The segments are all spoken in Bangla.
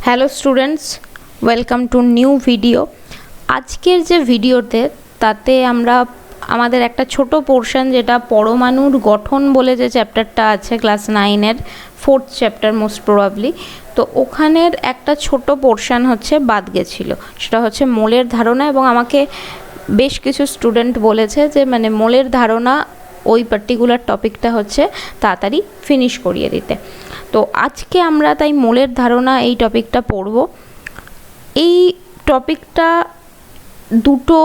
Hello students, welcome to new video. আজকের যে ভিডিওতে তাতে আমরা আমাদের একটা ছোট পোর্শন, যেটা পরমাণুর গঠন বলে যে চ্যাপ্টারটা আছে ক্লাস 9-এর 4th চ্যাপ্টার মোস্ট প্রবাবলি, তো ওখানের একটা ছোট পোর্শন হচ্ছে বাদ গেছিলো। সেটা হচ্ছে মোলের ধারণা, এবং আমাকে বেশ কিছু স্টুডেন্ট বলেছে যে মানে মোলের ধারণা ওই পার্টিকুলার টপিকটা হচ্ছে তাড়াতাড়ি ফিনিশ করিয়ে দিতে। তো আজকে আমরা তাই মোলের ধারণা এই টপিকটা পড়ব। এই টপিকটা দুটো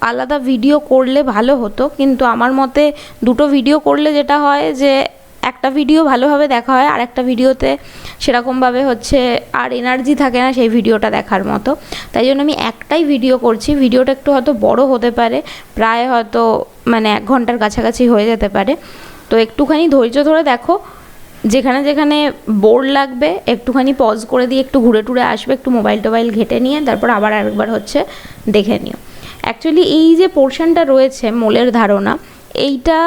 আলাদা ভিডিও করলে ভালো হতো, কিন্তু আমার মতে দুটো ভিডিও করলে যেটা হয় যে একটা ভিডিও ভালোভাবে দেখা হয়, আর একটা ভিডিওতে সেরকমভাবে হচ্ছে আর এনার্জি থাকে না সেই ভিডিওটা দেখার মতো। তাই জন্য আমি একটাই ভিডিও করছি। ভিডিওটা একটু হয়তো বড় হতে পারে, প্রায় হয়তো মানে 1 ঘন্টার কাছাকাছি হয়ে যেতে পারে। তো একটুখানি ধৈর্য ধরে দেখো, যেখানে যেখানে বোর লাগবে একটুখানি পজ করে দিয়ে একটু ঘুরে টুরে আসবে, একটু মোবাইল টোবাইল ঘেটে নিয়ে তারপর আবার আরেকবার হচ্ছে দেখে নিও। অ্যাকচুয়ালি এই যে পোর্শনটা রয়েছে মোলের ধারণা, এইটা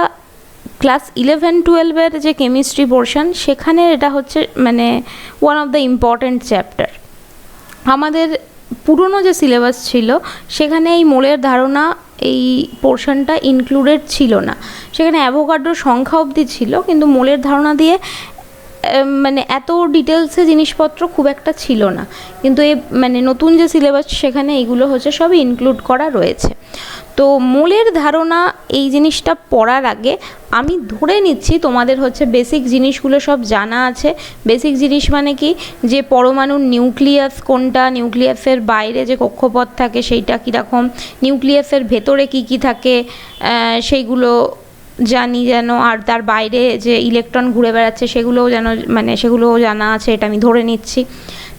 ক্লাস 11-12-এর যে কেমিস্ট্রি পোর্শন, সেখানে এটা হচ্ছে মানে one of the important chapter. আমাদের পুরনো যে সিলেবাস ছিল সেখানে এই মোলের ধারণা এই পোর্শনটা ইনক্লুডেড ছিল না। সেখানে অ্যাভোগাড্রোর সংখ্যা অবধি ছিল, কিন্তু মোলের ধারণা দিয়ে মানে এত ডিটেলসে জিনিসপত্র খুব একটা ছিল না। কিন্তু এই মানে নতুন যে সিলেবাস সেখানে এইগুলো হচ্ছে সবই ইনক্লুড করা রয়েছে। তো মোলের ধারণা এই জিনিসটা পড়ার আগে আমি ধরে নিচ্ছি তোমাদের হচ্ছে বেসিক জিনিসগুলো সব জানা আছে। বেসিক জিনিস মানে কি, যে পরমাণুর নিউক্লিয়াস কোনটা, নিউক্লিয়াসের বাইরে যে কক্ষপথ থাকে সেইটা কীরকম, নিউক্লিয়াসের ভেতরে কি কি থাকে সেইগুলো জানি যেন, আর তার বাইরে যে ইলেকট্রন ঘুরে বেড়াচ্ছে সেগুলোও যেন মানে সেগুলোও জানা আছে, এটা আমি ধরে নিচ্ছি।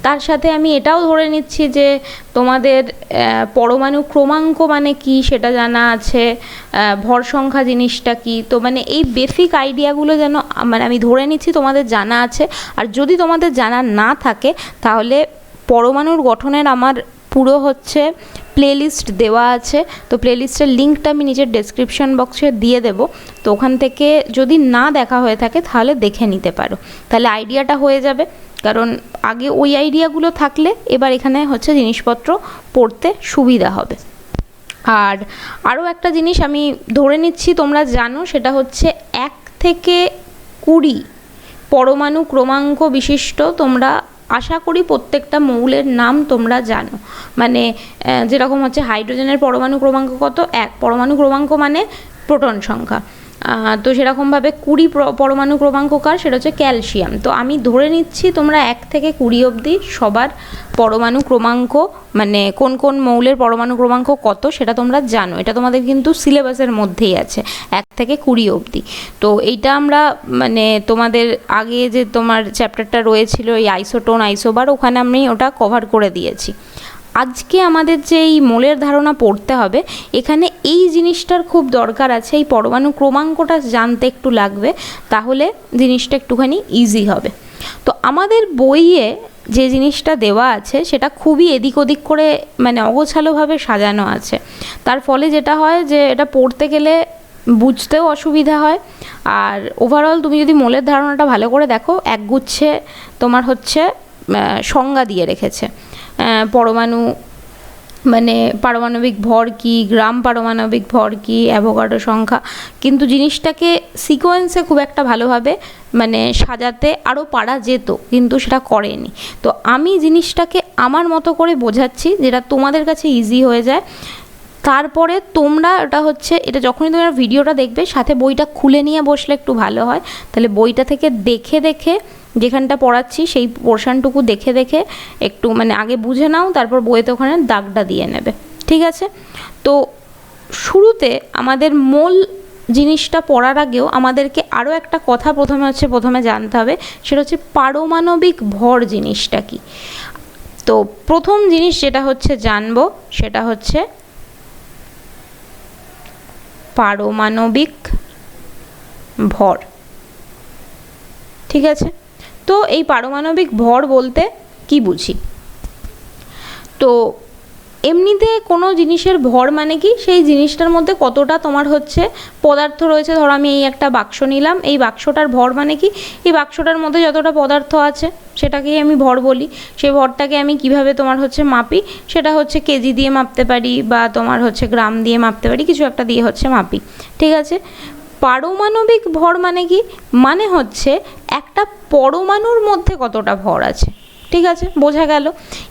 তার সাথে আমি এটাও ধরে নিচ্ছি যে তোমাদের পরমাণু ক্রমাঙ্ক মানে কি সেটা জানা আছে, ভর সংখ্যা জিনিসটা কি। তো মানে এই বেসিক আইডিয়াগুলো যেন মানে আমি ধরে নিচ্ছি তোমাদের জানা আছে। আর যদি তোমাদের জানা না থাকে তাহলে পরমাণুর গঠনের আমার পুরো হচ্ছে প্লেলিস্ট দেওয়া আছে। তো প্লেলিস্টের লিঙ্কটা আমি নিচের ডেসক্রিপশন বক্সে দিয়ে দেবো। তো ওখান থেকে যদি না দেখা হয়ে থাকে তাহলে দেখে নিতে পারো, তাহলে আইডিয়াটা হয়ে যাবে। কারণ আগে ওই আইডিয়াগুলো থাকলে এবার এখানে হচ্ছে জিনিসপত্র পড়তে সুবিধা হবে। আর আরও একটা জিনিস আমি ধরে নিচ্ছি তোমরা জানো, সেটা হচ্ছে 1 থেকে 20 পরমাণু ক্রমাঙ্ক বিশিষ্ট তোমরা আশা করি প্রত্যেকটা মৌলের নাম তোমরা জানো। মানে যেরকম হচ্ছে হাইড্রোজেনের পরমাণু ক্রমাঙ্ক কত, 1 পরমাণু ক্রমাঙ্ক মানে প্রোটন সংখ্যা। তো সেরকমভাবে 20 পরমাণু ক্রমাঙ্ক কার, সেটা হচ্ছে ক্যালসিয়াম। তো আমি ধরে নিচ্ছি তোমরা 1 থেকে 20 অবধি সবার পরমাণু ক্রমাঙ্ক মানে কোন কোন মৌলের পরমাণু ক্রমাঙ্ক কত সেটা তোমরা জানো। এটা তোমাদের কিন্তু সিলেবাসের মধ্যেই আছে 1 থেকে 20 অবধি। তো এইটা আমরা মানে তোমাদের আগে যে তোমার চ্যাপ্টারটা রয়েছিল এই আইসোটোন আইসোবার, ওখানে আমি ওটা কভার করে দিয়েছি। আজকে আমাদের যে এই মোলের ধারণা পড়তে হবে, এখানে এই জিনিসটার খুব দরকার আছে, এই পরমাণু ক্রমাঙ্কটা জানতে একটু লাগবে, তাহলে জিনিসটা একটুখানি ইজি হবে। তো আমাদের বইয়ে যে জিনিসটা দেওয়া আছে সেটা খুবই এদিক ওদিক করে মানে অগোছালোভাবে সাজানো আছে। তার ফলে যেটা হয় যে এটা পড়তে গেলে বুঝতেও অসুবিধা হয়। আর ওভারঅল তুমি যদি মোলের ধারণাটা ভালো করে দেখো, একগুচ্ছে তোমার হচ্ছে সংজ্ঞা দিয়ে রেখেছে। পরমাণু মানে পারমাণবিক ভর কি, গ্রাম পারমাণবিক ভর কি, অ্যাভোগাড্রো সংখ্যা, কিন্তু জিনিসটাকে সিকোয়েন্সে খুব একটা ভালোভাবে মানে সাজাতে আরও পারা যেত, কিন্তু সেটা করেনি। তো আমি জিনিসটাকে আমার মতো করে বোঝাচ্ছি যেটা তোমাদের কাছে ইজি হয়ে যায়। তারপরে তোমরা এটা হচ্ছে এটা যখনই তোমরা ভিডিওটা দেখবে সাথে বইটা খুলে নিয়ে বসলে একটু ভালো হয়। তাহলে বইটা থেকে দেখে দেখে যেখানটা পড়াচ্ছি সেই পোর্শনটুকু দেখে দেখে একটু মানে আগে বুঝে নাও, তারপর বইতে ওখানে দাগটা দিয়ে নেবে, ঠিক আছে? তো শুরুতে আমাদের মূল জিনিসটা পড়ার আগেও আমাদেরকে আরও একটা কথা প্রথমে জানতে হবে, সেটা হচ্ছে পারমাণবিক ভর জিনিসটা কি। তো প্রথম জিনিস যেটা হচ্ছে জানবো সেটা হচ্ছে পারমাণবিক ভর, ঠিক আছে? তো এই পারমাণবিক ভর বলতে কি বুঝি? তো এমনিতে কোনো জিনিসের ভর মানে কি, সেই জিনিসটার মধ্যে কতটা তোমার হচ্ছে পদার্থ রয়েছে। ধরো আমি এই একটা বাক্স নিলাম, এই বাক্সটার ভর মানে কি, এই বাক্সটার মধ্যে যতটা পদার্থ আছে সেটাকেই আমি ভর বলি। সেই ভরটাকে আমি কিভাবে তোমার হচ্ছে মাপি, সেটা হচ্ছে কেজি দিয়ে মাপতে পারি বা তোমার হচ্ছে গ্রাম দিয়ে মাপতে পারি, কিছু একটা দিয়ে হচ্ছে মাপি। ঠিক আছে। পারমাণবিক ভর মানে কি, মানে হচ্ছে একটা পরমাণুর মধ্যে কতটা ভর আছে। ঠিক আছে, বোঝা গেল।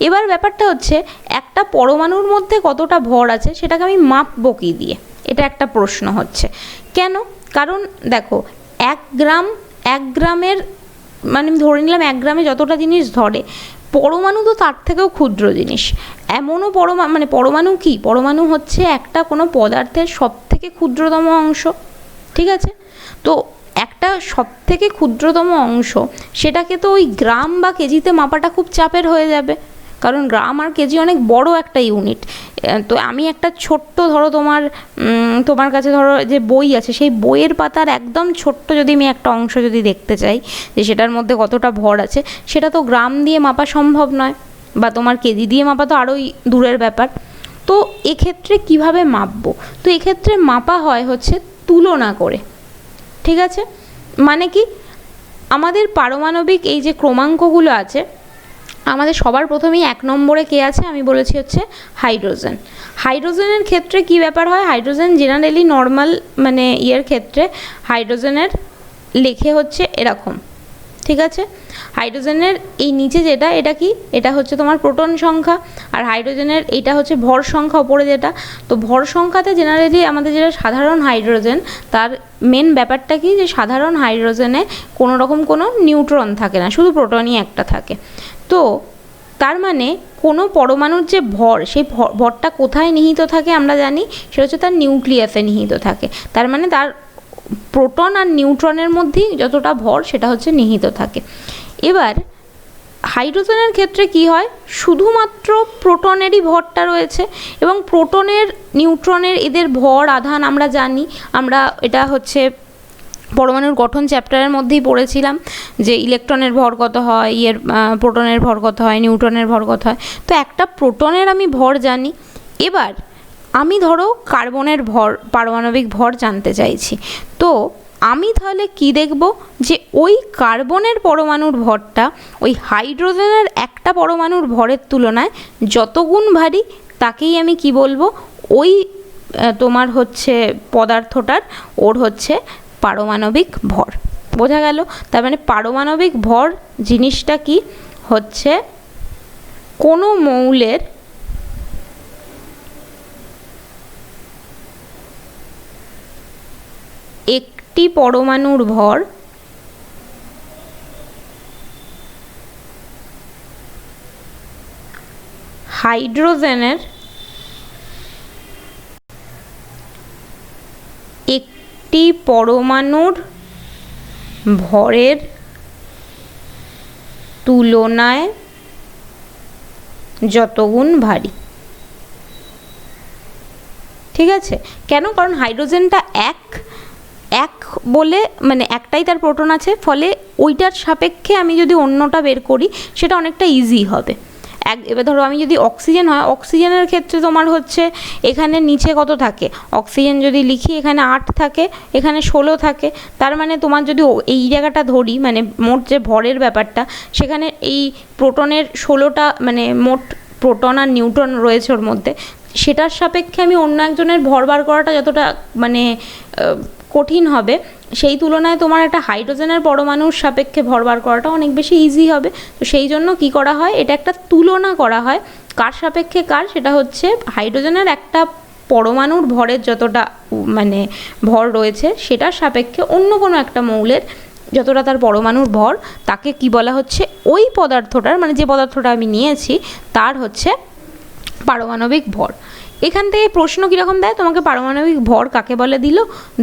এবার ব্যাপারটা হচ্ছে একটা পরমাণুর মধ্যে কতটা ভর আছে সেটাকে আমি মাপবো কি দিয়ে, এটা একটা প্রশ্ন হচ্ছে। কেন? কারণ দেখো, এক গ্রামের মানে আমি ধরে নিলাম 1 গ্রামে যতটা জিনিস ধরে, পরমাণু তো তার থেকেও ক্ষুদ্র জিনিস। এমনও পরমাণু কি, পরমাণু হচ্ছে একটা কোনো পদার্থের সব থেকে ক্ষুদ্রতম অংশ। ঠিক আছে, তো একটা সব থেকে ক্ষুদ্রতম অংশ, সেটাকে তো ওই গ্রাম বা কেজিতে মাপাটা খুব চাপের হয়ে যাবে, কারণ গ্রাম আর কেজি অনেক বড় একটা ইউনিট। তো আমি একটা ছোট্ট, ধরো তোমার কাছে ধরো যে বই আছে, সেই বইয়ের পাতার একদম ছোট্ট যদি আমি একটা অংশ যদি দেখতে চাই যে সেটার মধ্যে কতটা ভর আছে, সেটা তো গ্রাম দিয়ে মাপা সম্ভব নয়, বা তোমার কেজি দিয়ে মাপা তো আরোই দূরের ব্যাপার। তো এক্ষেত্রে কিভাবে মাপবো? তো এক্ষেত্রে মাপা হয় হচ্ছে তুলনা করে। ঠিক আছে, মানে কি, আমাদের পারমাণবিক এই যে ক্রমাঙ্কগুলো আছে, আমাদের সবার প্রথমেই 1 নম্বরে কে আছে, আমি বলেছি হচ্ছে হাইড্রোজেন। হাইড্রোজেনের ক্ষেত্রে কি ব্যাপার হয়, হাইড্রোজেন জেনারেলি নর্মাল মানে ইয়ের ক্ষেত্রে হাইড্রোজেনের লেখে হচ্ছে এরকম। ঠিক আছে, হাইড্রোজেনের এই নিচে যেটা, এটা কি, এটা হচ্ছে তোমার প্রোটন সংখ্যা, আর হাইড্রোজেনের এইটা হচ্ছে ভর সংখ্যা ওপরে যেটা। তো ভর সংখ্যাতে জেনারেলি আমাদের যেটা সাধারণ হাইড্রোজেন, তার মেন ব্যাপারটা কি, যে সাধারণ হাইড্রোজেনে কোনো রকম কোনো নিউট্রন থাকে না, শুধু প্রোটনই একটা থাকে। তো তার মানে কোনো পরমাণুর যে ভর, সেই ভরটা কোথায় নিহিত থাকে আমরা জানি, সেটা হচ্ছে তার নিউক্লিয়াসে নিহিত থাকে। তার মানে তার প্রোটন আর নিউট্রনের মধ্যেই যতটা ভর সেটা হচ্ছে নিহিত থাকে। এবার হাইড্রোজেনের ক্ষেত্রে কি হয়, শুধুমাত্র প্রোটনেরই ভরটা রয়েছে, এবং প্রোটনের নিউট্রনের এদের ভর আধান আমরা জানি, আমরা এটা হচ্ছে পরমাণুর গঠন চ্যাপ্টারের মধ্যেই পড়েছিলাম যে ইলেকট্রনের ভর কত হয়, প্রোটনের ভর কত হয়, নিউট্রনের ভর কত হয়। তো একটা প্রোটনের আমি ভর জানি। এবার আমি ধরো কার্বনের ভর, পারমাণবিক ভর জানতে চাইছি, তো আমি তাহলে কি দেখব, যে ওই কার্বনের পরমাণুর ভরটা ওই হাইড্রোজেনের একটা পরমাণুর ভরের তুলনায় যত গুণ ভারী, তাকেই আমি কি বলবো, ওই তোমার হচ্ছে পদার্থটার ওর হচ্ছে পারমাণবিক ভর। বোঝা গেল? তার মানে পারমাণবিক ভর জিনিসটা কি হচ্ছে, কোনো মৌলের একটি পরমাণুর ভর হাইড্রোজেনের একটি পরমাণুর ভরের তুলনায় যতগুণ ভারী। ঠিক আছে, কেন? কারণ হাইড্রোজেনটা এক বলে মানে একটাই তার প্রোটন আছে, ফলে ওইটার সাপেক্ষে আমি যদি অন্যটা বের করি সেটা অনেকটা ইজি হবে। এবার ধরো আমি যদি অক্সিজেন হয়, অক্সিজেনের ক্ষেত্রে তোমার হচ্ছে এখানে নিচে কত থাকে, অক্সিজেন যদি লিখি এখানে 8 থাকে, এখানে 16 থাকে। তার মানে তোমার যদি এই জায়গাটা ধরি, মানে মোট যে ভরের ব্যাপারটা, সেখানে এই প্রোটনের 16টা মানে মোট প্রোটন আর নিউট্রন রয়েছে ওর মধ্যে, সেটার সাপেক্ষে আমি অন্য একজনের ভর বার করাটা যতটা মানে কঠিন হবে, সেই তুলনায় তোমার একটা হাইড্রোজেনের পরমাণুর সাপেক্ষে ভর বার করাটা অনেক বেশি ইজি হবে। তো সেই জন্য কি করা হয়, এটা একটা তুলনা করা হয় কার সাপেক্ষে কার, সেটা হচ্ছে হাইড্রোজেনের একটা পরমাণুর ভরের যতটা মানে ভর রয়েছে সেটার সাপেক্ষে অন্য কোনো একটা মৌলের যতটা তার পরমাণুর ভর, তাকে কি বলা হচ্ছে, ওই পদার্থটার মানে যে পদার্থটা আমি নিয়েছি তার হচ্ছে পারমাণবিক ভর। এখান থেকে প্রশ্ন কীরকম দেয়, তোমাকে পারমাণবিক ভর কাকে বলে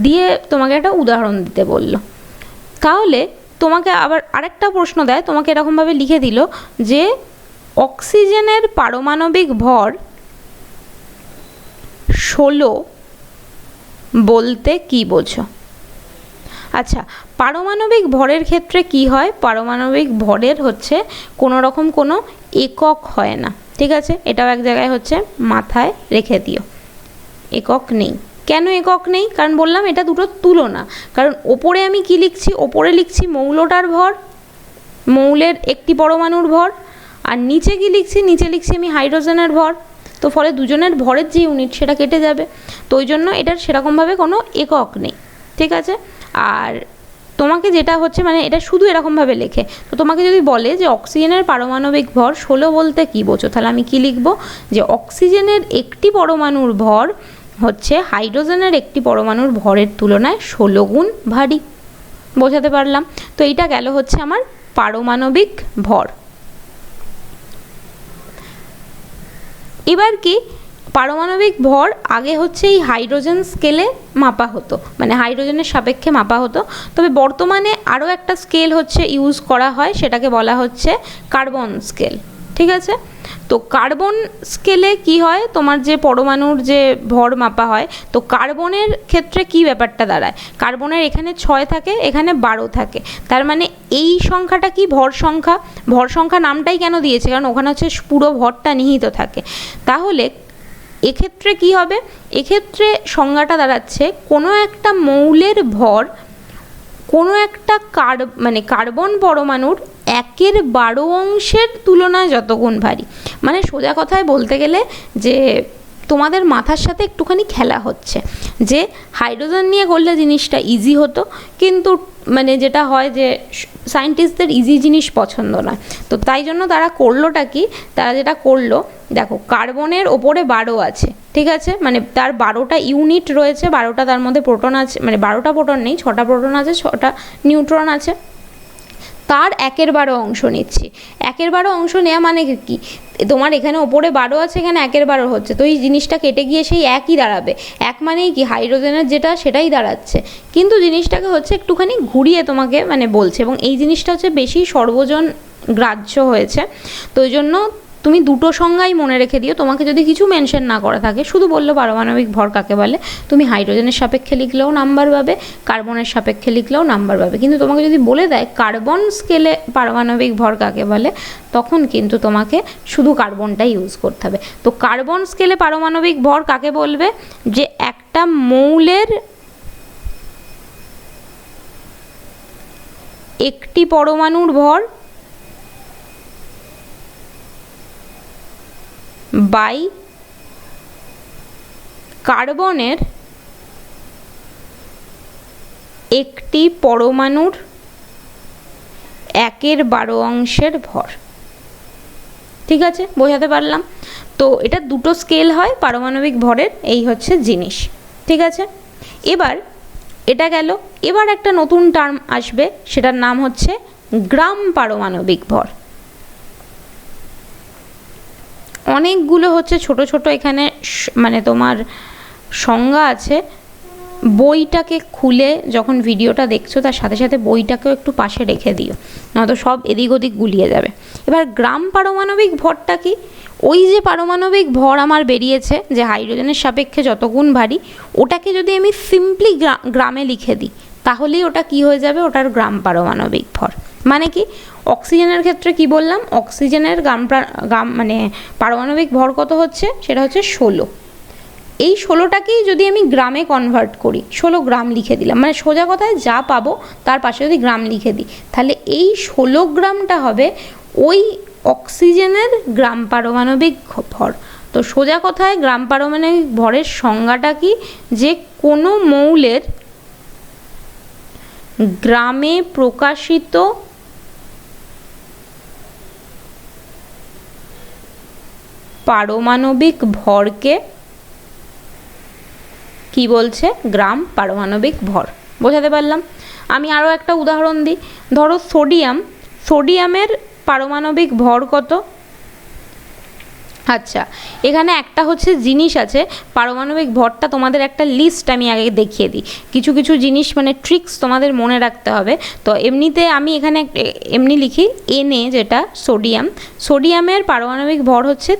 দিয়ে তোমাকে একটা উদাহরণ দিতে বলল। তাহলে তোমাকে আবার আরেকটা প্রশ্ন দেয়, তোমাকে এরকমভাবে লিখে দিল যে অক্সিজেনের পারমাণবিক ভর 16 বলতে কি বোঝো? আচ্ছা, পারমাণবিক ভরের ক্ষেত্রে কি হয়, পারমাণবিক ভরের হচ্ছে কোনো রকম কোনো একক হয় না। ঠিক আছে, এটাও এক জায়গায় হচ্ছে মাথায় রেখে দিও। একক নেই, কেন একক নেই? কারণ বললাম এটা দুটো তুলনা। কারণ ওপরে আমি কি লিখছি, ওপরে লিখছি মৌলটার ভর, মৌলের একটি পরমাণুর ভর, আর নিচে কি লিখছি, নিচে লিখছি আমি হাইড্রোজেনের ভর। তো ফলে দুজনের ভরের যে ইউনিট সেটা কেটে যাবে। তো ওই জন্য এটার সেরকমভাবে কোনো একক নেই, ঠিক আছে। আর তোমাকে যেটা হচ্ছে মানে এটা শুধু এরকমভাবে লেখে, তো তোমাকে যদি বলে যে অক্সিজেনের পারমাণবিক ভর 16 বলতে কী বোঝো, তাহলে আমি কি লিখব, যে অক্সিজেনের একটি পরমাণুর ভর হচ্ছে হাইড্রোজেনের একটি পরমাণুর ভরের তুলনায় 16 গুণ ভারী। বোঝাতে পারলাম? তো এইটা গেল হচ্ছে আমার পারমাণবিক ভর। এবার কি, পারমাণবিক ভর আগে হচ্ছে এই হাইড্রোজেন স্কেলে মাপা হতো, মানে হাইড্রোজেনের সাপেক্ষে মাপা হতো। তবে বর্তমানে আরও একটা স্কেল হচ্ছে ইউজ করা হয়, সেটাকে বলা হচ্ছে কার্বন স্কেল, ঠিক আছে। তো কার্বন স্কেলে কি হয়, তোমার যে পরমাণুর যে ভর মাপা হয়, তো কার্বনের ক্ষেত্রে কি ব্যাপারটা দাঁড়ায়, কার্বনের এখানে 6 থাকে, এখানে 12 থাকে। তার মানে এই সংখ্যাটা কি ভর সংখ্যা, ভর সংখ্যা নামটাই কেন দিয়েছে, কারণ ওখানে হচ্ছে পুরো ভরটা নিহিত থাকে। তাহলে এক্ষেত্রে কি হবে, এক্ষেত্রে সংজ্ঞাটা দাঁড়াচ্ছে কোনো একটা মৌলের ভর কোনো একটা মানে কার্বন পরমাণুর 1/12 তুলনায় যত গুণ ভারী। মানে সোজা কথায় বলতে গেলে যে তোমাদের মাথার সাথে একটুখানি খেলা হচ্ছে, যে হাইড্রোজেন নিয়ে করলে জিনিসটা ইজি হতো, কিন্তু মানে যেটা হয় যে সায়েন্টিস্টদের ইজি জিনিস পছন্দ নয়। তো তাই জন্য তারা করলোটা কি, তারা যেটা করলো, দেখো কার্বনের ওপরে 12 আছে, ঠিক আছে, মানে তার 12টা ইউনিট রয়েছে, 12টা তার মধ্যে প্রোটন আছে, মানে 12টা প্রোটন নেই, 6টা প্রোটন আছে, 6টা নিউট্রন আছে। তার 1/12 অংশ নিচ্ছি। 1/12 অংশ নেওয়া মানে কি, তোমার এখানে ওপরে 12 আছে, এখানে 1/12 হচ্ছে, তো এই জিনিসটা কেটে গিয়ে সেই একই দাঁড়াবে। এক মানেই কি হাইড্রোজেনের যেটা সেটাই দাঁড়াচ্ছে, কিন্তু জিনিসটাকে হচ্ছে একটুখানি ঘুরিয়ে তোমাকে মানে বলছে, এবং এই জিনিসটা হচ্ছে বেশি সর্বজন গ্রাহ্য হয়েছে। তো ওই জন্য তুমি দুটো সংজ্ঞাই মনে রেখে দিও। তোমাকে যদি কিছু মেনশন না করা থাকে, শুধু বললো পারমাণবিক ভর কাকে বলে, তুমি হাইড্রোজেনের সাপেক্ষে লিখলেও নাম্বার পাবে, কার্বনের সাপেক্ষে লিখলেও নাম্বার পাবে। কিন্তু তোমাকে যদি বলে দেয় কার্বন স্কেলে পারমাণবিক ভর কাকে বলে, তখন কিন্তু তোমাকে শুধু কার্বনটাই ইউজ করতে হবে। তো কার্বন স্কেলে পারমাণবিক ভর কাকে বলবে, যে একটা মৌলের একটি পরমাণুর ভর বাই কার্বনের একটি পরমাণুর 1/12 ভর। ঠিক আছে, বোঝাতে পারলাম? তো এটা দুটো স্কেল হয় পারমাণবিক ভরের, এই হচ্ছে জিনিস, ঠিক আছে। এবার এটা গেল, এবার একটা নতুন টার্ম আসবে, সেটার নাম হচ্ছে গ্রাম পারমাণবিক ভর। অনেকগুলো হচ্ছে ছোট ছোট এখানে মানে তোমার সংজ্ঞা আছে। বইটাকে খুলে যখন ভিডিওটা দেখছো তার সাথে সাথে বইটাকেও একটু পাশে রেখে দিও, নয়তো সব এদিক ওদিক গুলিয়ে যাবে। এবার গ্রাম পারমাণবিক ভরটা কি, ওই যে পারমাণবিক ভর আমার বেরিয়েছে যে হাইড্রোজেনের সাপেক্ষে যত গুণ ভারী, ওটাকে যদি আমি সিম্পলি গ্রামে লিখে দিই, তাহলেই ওটা কি হয়ে যাবে, ওটার গ্রাম পারমাণবিক ভর। মানে কি, অক্সিজেনের ক্ষেত্রে কি বললাম, অক্সিজেনের গ্রাম মানে পারমাণবিক ভর কত হচ্ছে, সেটা হচ্ছে 16। এই 16টাকেই যদি আমি গ্রামে কনভার্ট করি, 16 গ্রাম লিখে দিলাম, মানে সোজা কথায় যা পাবো তার পাশে যদি গ্রাম লিখে দিই, তাহলে এই 16 গ্রামটা হবে ওই অক্সিজেনের গ্রাম পারমাণবিক ভর। তো সোজা কথায় গ্রাম পারমাণবিক ভরের সংজ্ঞাটা কি, যে কোনো মৌলের গ্রামে প্রকাশিত পারমাণবিক ভরকে কি বলছে, গ্রাম পারমাণবিক ভর। বোঝাতে পারলাম? আমি আরও একটা উদাহরণ দিই, ধরো সোডিয়ামের পারমাণবিক ভর কত। আচ্ছা, এখানে একটা হচ্ছে জিনিস আছে, পারমাণবিক ভরটা তোমাদের একটা লিস্ট আমি আগে দেখিয়ে দিই, কিছু কিছু জিনিস মানে ট্রিক্স তোমাদের মনে রাখতে হবে। তো এমনিতে আমি এখানে এমনি লিখি Na, যেটা সোডিয়ামের পারমাণবিক ভর হচ্ছে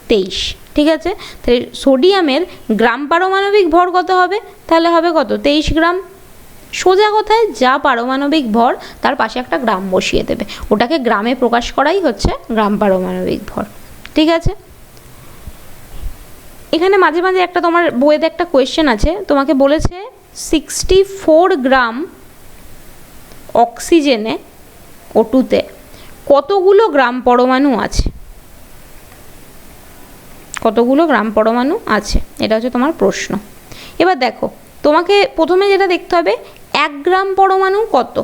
23, ঠিক আছে। তাহলে সোডিয়ামের গ্রাম পারমাণবিক ভর কত হবে, তাহলে হবে কত, 23 গ্রাম। সোজা কথায় যা পারমাণবিক ভর তার পাশে একটা গ্রাম বসিয়ে দেবে, ওটাকে গ্রামে প্রকাশ করাই হচ্ছে গ্রাম পারমাণবিক ভর, ঠিক আছে। এখানে মাঝে মাঝে একটা তোমার বইয়েতে একটা কোয়েশ্চেন আছে, তোমাকে বলেছে 64 গ্রাম অক্সিজেনে O2-তে কতগুলো গ্রাম পরমাণু আছে, কতগুলো গ্রাম পরমাণু আছে, এটা হচ্ছে তোমার প্রশ্ন। এবার দেখো, তোমাকে প্রথমে যেটা দেখতে হবে 1 গ্রাম পরমাণু কত।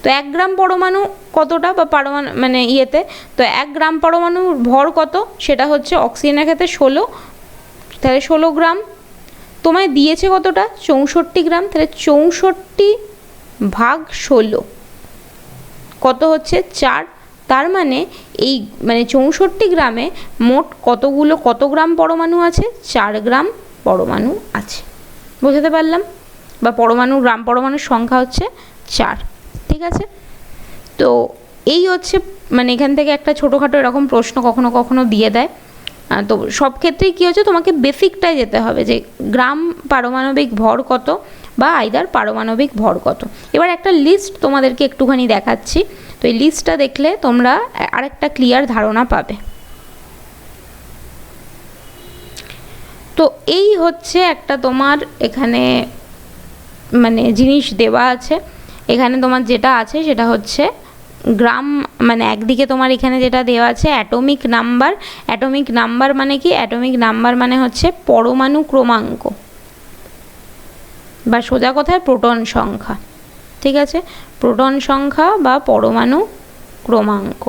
তো 1 গ্রাম পরমাণু কতটা, বা পারমাণু মানে ইয়েতে, তো 1 গ্রাম পরমাণুর ভর কত, সেটা হচ্ছে অক্সিজেনের ক্ষেত্রে 16, তাহলে 16 গ্রাম। তোমায় দিয়েছে কতটা, 64 গ্রাম, তাহলে 64 ভাগ 16 কত হচ্ছে 4। তার মানে এই মানে 64 গ্রামে মোট কত গ্রাম পরমাণু আছে, 4 গ্রাম পরমাণু আছে। বোঝাতে পারলাম? বা গ্রাম পরমাণুর সংখ্যা হচ্ছে 4। ঠিক আছে, তো এই হচ্ছে মানে এখান থেকে একটা ছোটোখাটো এরকম প্রশ্ন কখনো কখনো দিয়ে দেয়। তো সব ক্ষেত্রেই কী হচ্ছে, তোমাকে বেসিকটায় যেতে হবে যে গ্রাম পারমাণবিক ভর কত বা আইদার পারমাণবিক ভর কত। এবার একটা লিস্ট তোমাদেরকে একটুখানি দেখাচ্ছি, তো এই লিস্টটা দেখলে তোমরা আরেকটা ক্লিয়ার ধারণা পাবে। তো এই হচ্ছে একটা তোমার এখানে মানে জিনিস দেওয়া আছে। এখানে তোমার যেটা আছে সেটা হচ্ছে গ্রাম, মানে একদিকে তোমার এখানে যেটা দেওয়া আছে অ্যাটমিক নাম্বার। অ্যাটমিক নাম্বার মানে কি, অ্যাটমিক নাম্বার মানে হচ্ছে পরমাণু ক্রমাঙ্ক, বা সোজা কথায় প্রোটন সংখ্যা। ঠিক আছে, প্রোটন সংখ্যা বা পরমাণু ক্রমাঙ্ক।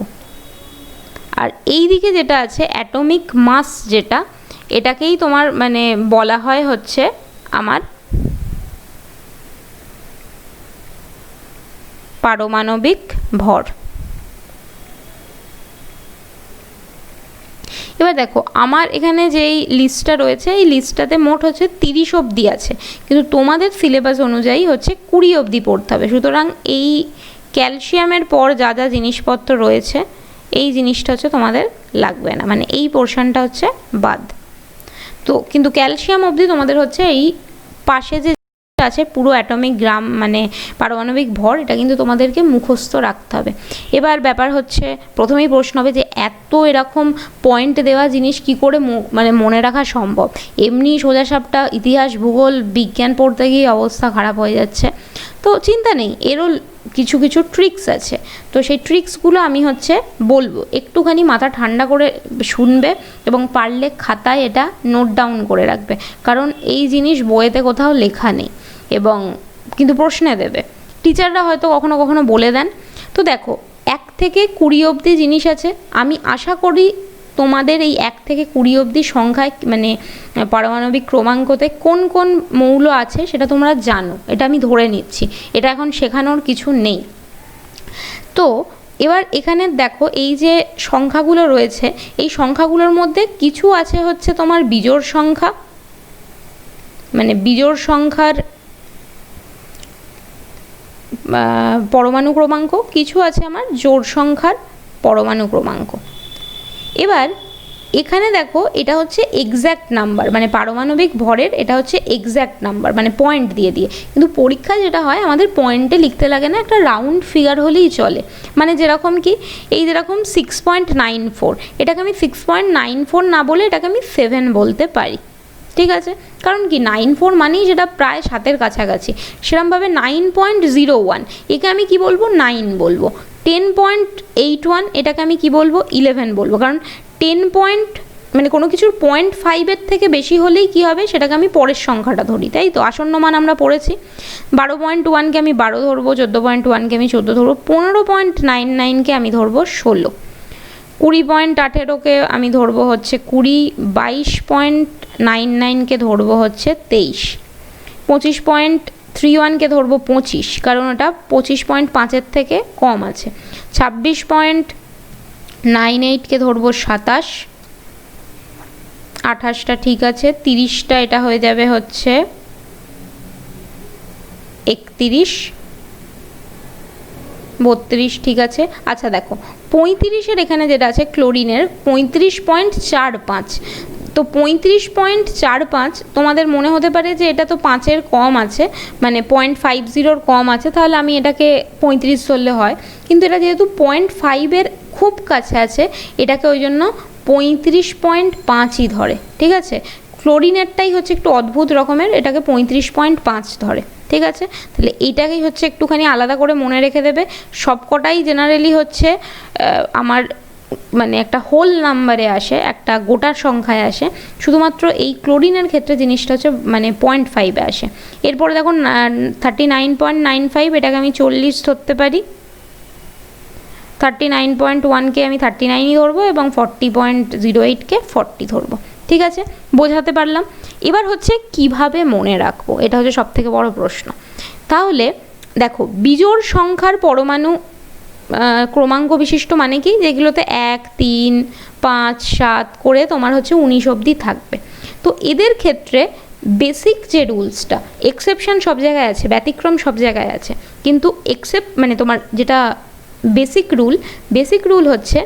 আর এই দিকে যেটা আছে অ্যাটমিক মাস, যেটা এটাকেই তোমার মানে বলা হয় হচ্ছে আমার পারমাণবিক ভর। এবার দেখো, আমার এখানে যেই লিস্টটা রয়েছে এই লিস্টটাতে মোট হচ্ছে 30 অবধি আছে, কিন্তু তোমাদের সিলেবাস অনুযায়ী হচ্ছে 20 অবধি পড়তে হবে। সুতরাং এই ক্যালসিয়ামের পর যা যা জিনিসপত্র রয়েছে এই জিনিসটা হচ্ছে তোমাদের লাগবে না, মানে এই পোর্শনটা হচ্ছে বাদ। তো কিন্তু ক্যালসিয়াম অবধি তোমাদের হচ্ছে এই পাশে যে আছে পুরো অ্যাটমিক গ্রাম মানে পারমাণবিক ভর, এটা কিন্তু তোমাদেরকে মুখস্থ রাখতে হবে। এবার ব্যাপার হচ্ছে প্রথমেই প্রশ্ন হবে যে এত এরকম পয়েন্ট দেওয়া জিনিস কি করে মানে মনে রাখা সম্ভব। এমনি সোজাসাপটা ইতিহাস ভূগোল বিজ্ঞান পড়তে গিয়ে অবস্থা খারাপ হয়ে যাচ্ছে। তো চিন্তা নেই, এরও কিছু কিছু ট্রিক্স আছে। তো সেই ট্রিক্সগুলো আমি হচ্ছে বলবো, একটুখানি মাথা ঠান্ডা করে শুনবে এবং পারলে খাতায় এটা নোট ডাউন করে রাখবে, কারণ এই জিনিস বইয়েতে কোথাও লেখা নেই এবং কিন্তু প্রশ্নে দেবে, টিচাররা হয়তো কখনো কখনো বলে দেন। তো দেখো 1 থেকে 20 অবধি জিনিস আছে। আমি আশা করি তোমাদের এই 1 থেকে 20 অবধি সংখ্যায় মানে পারমাণবিক ক্রমাঙ্কতে কোন কোন মৌল আছে সেটা তোমরা জানো, এটা আমি ধরে নিচ্ছি, এটা এখন শেখানোর কিছু নেই। তো এবার এখানে দেখো এই যে সংখ্যাগুলো রয়েছে এই সংখ্যাগুলোর মধ্যে কিছু আছে হচ্ছে তোমার বিজোড় সংখ্যা, মানে বিজোড় সংখ্যার পরমাণু ক্রমাঙ্ক, কিছু আছে আমার জোড় সংখ্যার পরমাণু ক্রমাঙ্ক। এবার এখানে দেখো এটা হচ্ছে এক্স্যাক্ট নাম্বার, মানে পারমাণবিক ভরের এটা হচ্ছে এক্স্যাক্ট নাম্বার, মানে পয়েন্ট দিয়ে দিয়ে। কিন্তু পরীক্ষায় যেটা হয় আমাদের পয়েন্টে লিখতে লাগে না, একটা রাউন্ড ফিগার হলেই চলে। মানে যেরকম কি এই যেরকম 6.94, এটাকে আমি 6.94 না বলে এটাকে আমি 7 বলতে পারি। ঠিক আছে, কারণ কি 94 মানেই যেটা প্রায় 7-এর কাছাকাছি, সেরকমভাবে 9.01 একে আমি কি বলবো 9 বলবো। 10.81 এটাকে আমি কি বলবো 11 বলবো, কারণ 10 পয়েন্ট মানে কোনো কিছুর 0.5-এর থেকে বেশি হলেই কি হবে সেটাকে আমি পরের সংখ্যাটা ধরি, তাই তো। আসন্ন মান আমরা পড়েছি, 12.1কে আমি 12 ধরবো, 14.1কে আমি 14 ধরবো, 15.99কে আমি ধরবো 16, 20.18কে আমি ধরবো হচ্ছে 20, 22.99কে ধরবো হচ্ছে 23, 25.31কে ধরবো 25, কারণ ওটা 25.5-এর থেকে কম আছে, 26.98কে ধরবো 27, 28টা ঠিক আছে, 30টা এটা হয়ে যাবে হচ্ছে 31, 32 ঠিক আছে। আচ্ছা দেখো 35-এর এখানে যেটা আছে ক্লোরিনের 35.45, তো 35.45 তোমাদের মনে হতে পারে যে এটা তো 5-এর কম আছে, মানে 0.50-র কম আছে, তাহলে আমি এটাকে 35 ধরলে হয়, কিন্তু এটা যেহেতু 0.5-এর খুব কাছে আছে, এটাকে ওই জন্য 35.5ই ধরে, ঠিক আছে। ক্লোরিনেরটাই হচ্ছে একটু অদ্ভুত রকমের, এটাকে 35.5 ধরে, ঠিক আছে। তাহলে এইটাকেই হচ্ছে একটুখানি আলাদা করে মনে রেখে দেবে। সবকটাই জেনারেলি হচ্ছে আমার মানে একটা হোল নাম্বারে আসে, একটা গোটার সংখ্যায় আসে, শুধুমাত্র এই ক্লোরিনের ক্ষেত্রে জিনিসটা হচ্ছে মানে 0.5-এ আসে। এরপরে দেখো 39.95, এটাকে আমি 40 ধরতে পারি, 39.1কে আমি 39ই ধরবো এবং 40.08কে 40 ধরবো, ঠিক আছে। বোঝাতে পারলাম। এবার হচ্ছে কিভাবে মনে রাখবো, এটা হচ্ছে সবথেকে বড় প্রশ্ন। তাহলে দেখো, বিজোড় সংখ্যার পরমাণু ক্রমাঙ্ক বিশিষ্ট মানে কি, যেগুলোতে 1, 3, 5, 7 করে তোমার হচ্ছে 19 অবধি থাকবে। তো এদের ক্ষেত্রে বেসিক যে রুলসটা, এক্সেপশন সব জায়গায় আছে, ব্যতিক্রম সব জায়গায় আছে, কিন্তু মানে তোমার যেটা বেসিক রুল হচ্ছে